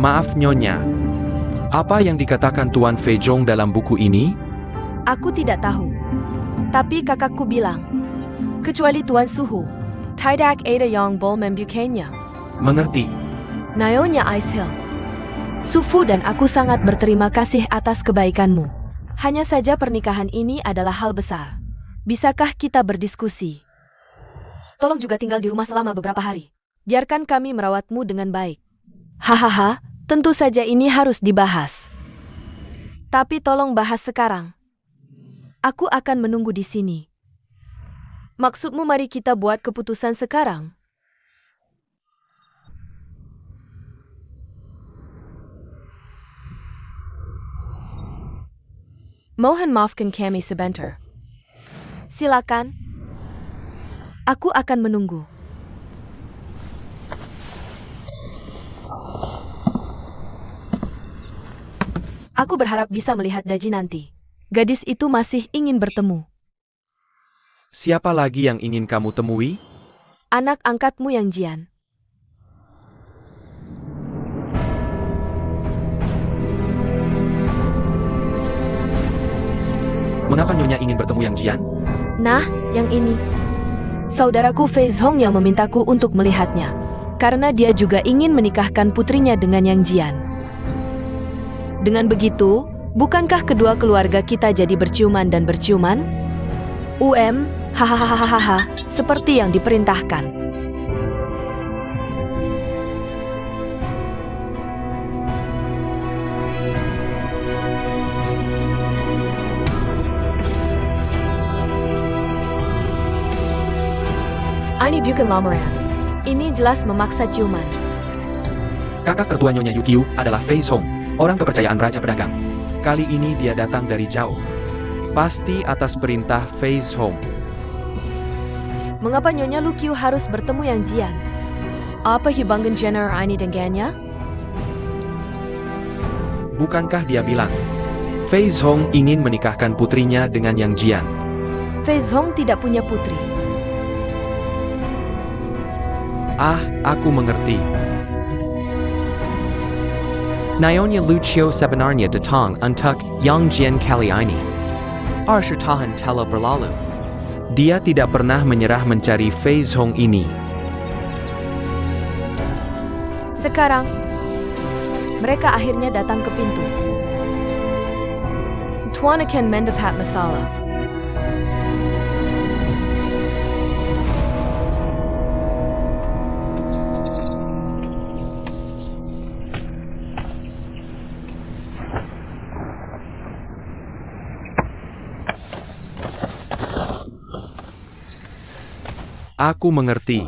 Maaf Nyonya. Apa yang dikatakan Tuan Fei Zhong dalam buku ini? Aku tidak tahu. Tapi kakakku bilang, kecuali Tuan Suhu, tidak ada yang boleh membukanya. Mengerti. Nyonya Ice Hill. Sufu dan aku sangat berterima kasih atas kebaikanmu. Hanya saja pernikahan ini adalah hal besar. Bisakah kita berdiskusi? Tolong juga tinggal di rumah selama beberapa hari. Biarkan kami merawatmu dengan baik. Hahaha, tentu saja ini harus dibahas. Tapi tolong bahas sekarang. Aku akan menunggu di sini. Maksudmu mari kita buat keputusan sekarang? Mohon maafkan kami sebentar. Silakan. Aku akan menunggu. Aku berharap bisa melihat Daji nanti. Gadis itu masih ingin bertemu. Siapa lagi yang ingin kamu temui? Anak angkatmu yang Jian. Mengapa Nyonya ingin bertemu yang Jian? Nah, yang ini. Saudaraku Fei Zhong yang memintaku untuk melihatnya. Karena dia juga ingin menikahkan putrinya dengan yang Jian. Dengan begitu, bukankah kedua keluarga kita jadi berciuman dan berciuman? Hahaha, seperti yang diperintahkan. Ini bukan lamaran. Ini jelas memaksa ciuman. Kakak tertua Nyonya Yukiu adalah Fei Zhong, orang kepercayaan Raja Pedagang. Kali ini dia datang dari jauh. Pasti atas perintah Fei Zhong. Mengapa Nyonya Lukiu harus bertemu yang Jian? Apa hubungan general ini dengannya? Bukankah dia bilang, Fei Zhong ingin menikahkan putrinya dengan yang Jian? Fei Zhong tidak punya putri. Ah, aku mengerti. Nyonya Lucio sebenarnya datang untuk Yang Jian kali ini. Tahan telah berlalu. Dia tidak pernah menyerah mencari Fei Zhong ini. Sekarang, mereka akhirnya datang ke pintu. Tuan akan mendapat masalah. Aku mengerti.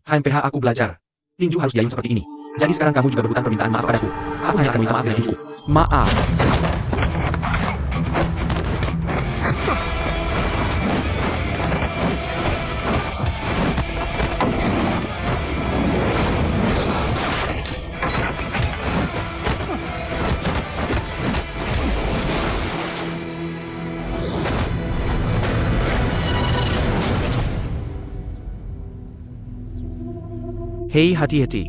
HMPH aku belajar. Tinju harus diayun seperti ini. Jadi sekarang kamu juga berhutang permintaan maaf padaku. Aku hanya akan minta maaf dengan tinju. Maaf. Hei, hati-hati.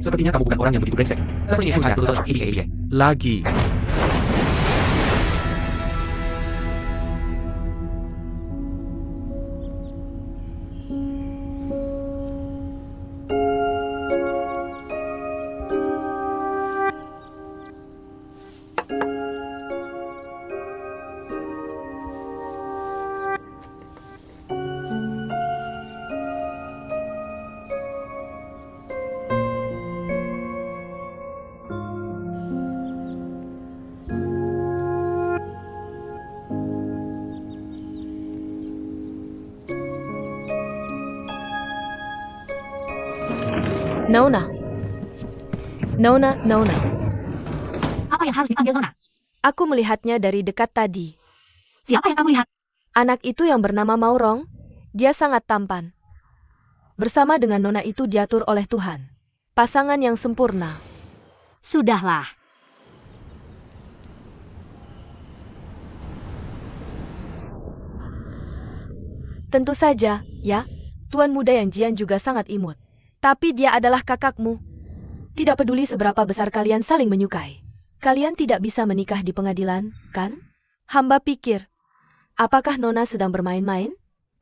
Sepertinya kamu bukan orang yang begitu brengsek. Sepertinya saya betul-betul shock. Iya. Lagi. Nona. Nona. Apa yang harus dipanggil Nona? Aku melihatnya dari dekat tadi. Siapa yang kamu lihat? Anak itu yang bernama Maurong, dia sangat tampan. Bersama dengan Nona itu diatur oleh Tuhan. Pasangan yang sempurna. Sudahlah. Tentu saja, ya. Tuan muda yang Jian juga sangat imut. Tapi dia adalah kakakmu. Tidak peduli seberapa besar kalian saling menyukai. Kalian tidak bisa menikah di pengadilan, kan? Hamba pikir, apakah Nona sedang bermain-main?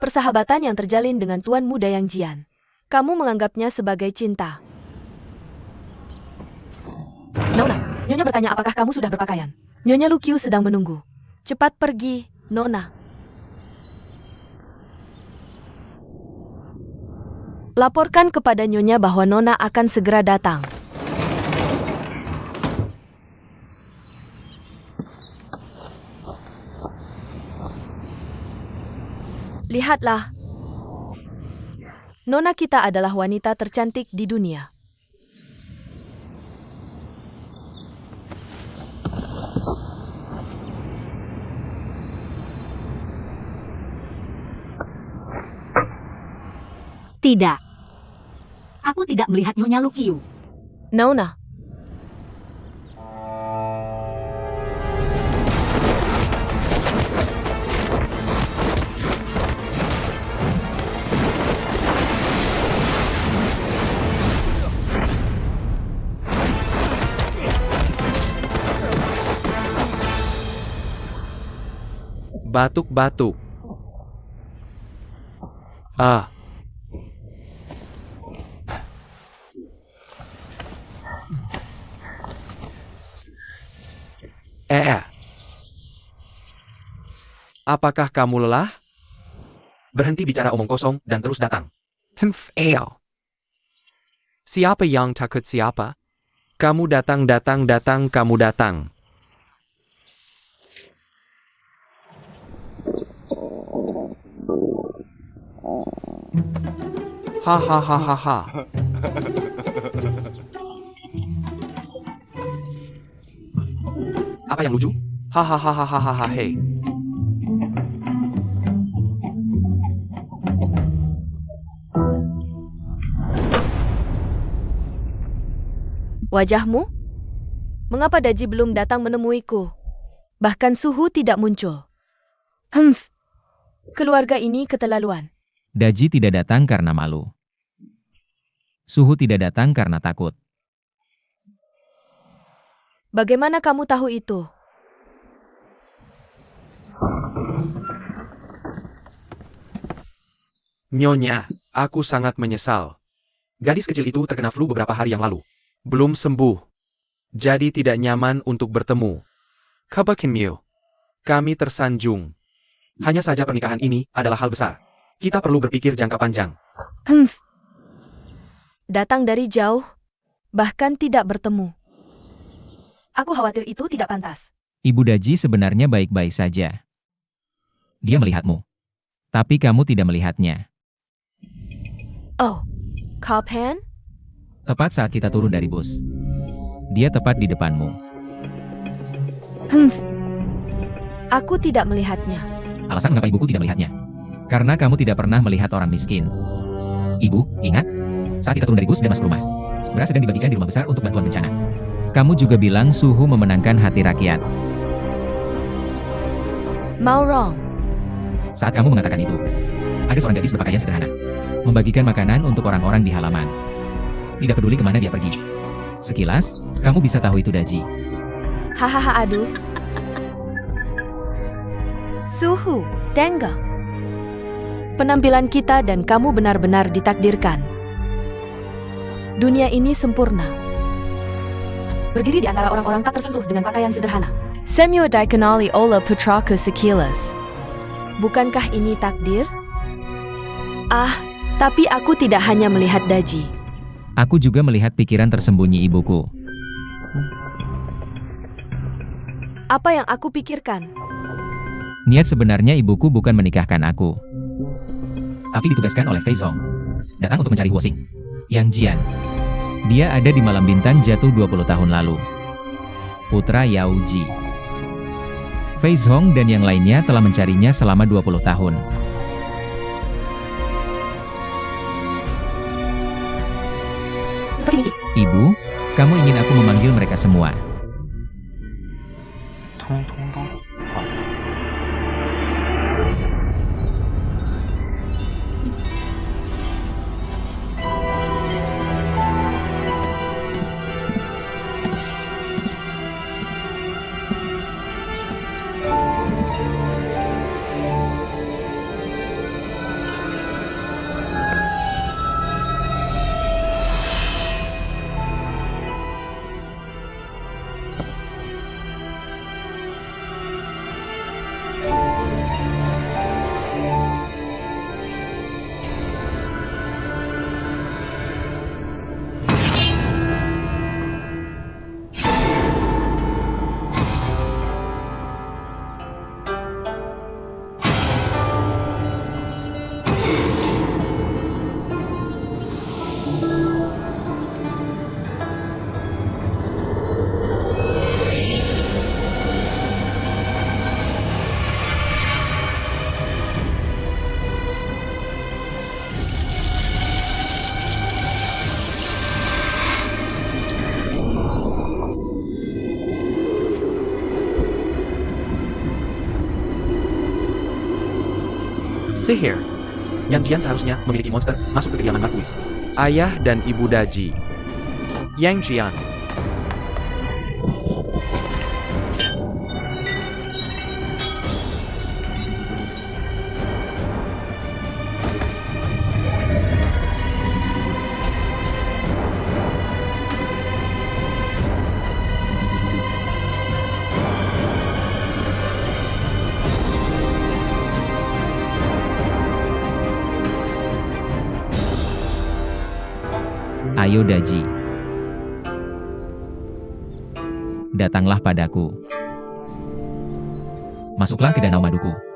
Persahabatan yang terjalin dengan tuan muda yang Jian. Kamu menganggapnya sebagai cinta. Nona, Nyonya bertanya apakah kamu sudah berpakaian. Nyonya Luqiu sedang menunggu. Cepat pergi, Nona. Laporkan kepada Nyonya bahwa Nona akan segera datang. Lihatlah. Nona kita adalah wanita tercantik di dunia. Tidak. Aku tidak melihat Nyonya Luqiu. Nona. Batuk-batuk. Ah. Apakah kamu lelah? Berhenti bicara omong kosong dan terus datang. Siapa yang takut siapa? Kamu datang, kamu datang. Hahaha. Apa yang lucu? Hahaha. Hey. Wajahmu? Mengapa Daji belum datang menemuiku? Bahkan Suhu tidak muncul. Keluarga ini keterlaluan. Daji tidak datang karena malu. Suhu tidak datang karena takut. Bagaimana kamu tahu itu? Nyonya, aku sangat menyesal. Gadis kecil itu terkena flu beberapa hari yang lalu. Belum sembuh. Jadi tidak nyaman untuk bertemu. Kabakinmyo. Kami tersanjung. Hanya saja pernikahan ini adalah hal besar. Kita perlu berpikir jangka panjang. Datang dari jauh, bahkan tidak bertemu. Aku khawatir itu tidak pantas. Ibu Daji sebenarnya baik-baik saja. Dia melihatmu. Tapi kamu tidak melihatnya. Oh, Kalpan? Tepat saat kita turun dari bus. Dia tepat di depanmu. Aku tidak melihatnya. Alasan mengapa ibuku tidak melihatnya? Karena kamu tidak pernah melihat orang miskin. Ibu, ingat? Saat kita turun dari bus dan masuk rumah. Beras sedang dibagikan di rumah besar untuk bantuan bencana. Kamu juga bilang Suhu memenangkan hati rakyat. Maurong. Saat kamu mengatakan itu, Ada seorang gadis berpakaian sederhana, membagikan makanan untuk orang-orang di halaman. Tidak peduli kemana dia pergi. Sekilas, kamu bisa tahu itu Daji. Hahaha aduh. Suhu, Tengga. Penampilan kita dan kamu benar-benar ditakdirkan. Dunia ini sempurna. Berdiri di antara orang-orang tak tersentuh dengan pakaian sederhana. Semyo dikenali oleh putraku sekilas. Bukankah ini takdir? Ah, tapi aku tidak hanya melihat Daji. Aku juga melihat pikiran tersembunyi ibuku. Apa yang aku pikirkan? Niat sebenarnya ibuku bukan menikahkan aku, tapi ditugaskan oleh Fei Zong datang untuk mencari Huo Xing, Yang Jian. Dia ada di Malam Bintang jatuh 20 tahun lalu. Putra Yao Ji. Fei Zong dan yang lainnya telah mencarinya selama 20 tahun. Seperti ini. Ibu, kamu ingin aku memanggil mereka semua. 通通都好的。 Sihir. Yang Jian seharusnya memiliki monster masuk ke kediaman Marquis. Ayah dan Ibu Daji. Yang Jian. Ayo Daji. Datanglah padaku. Masuklah ke danau maduku.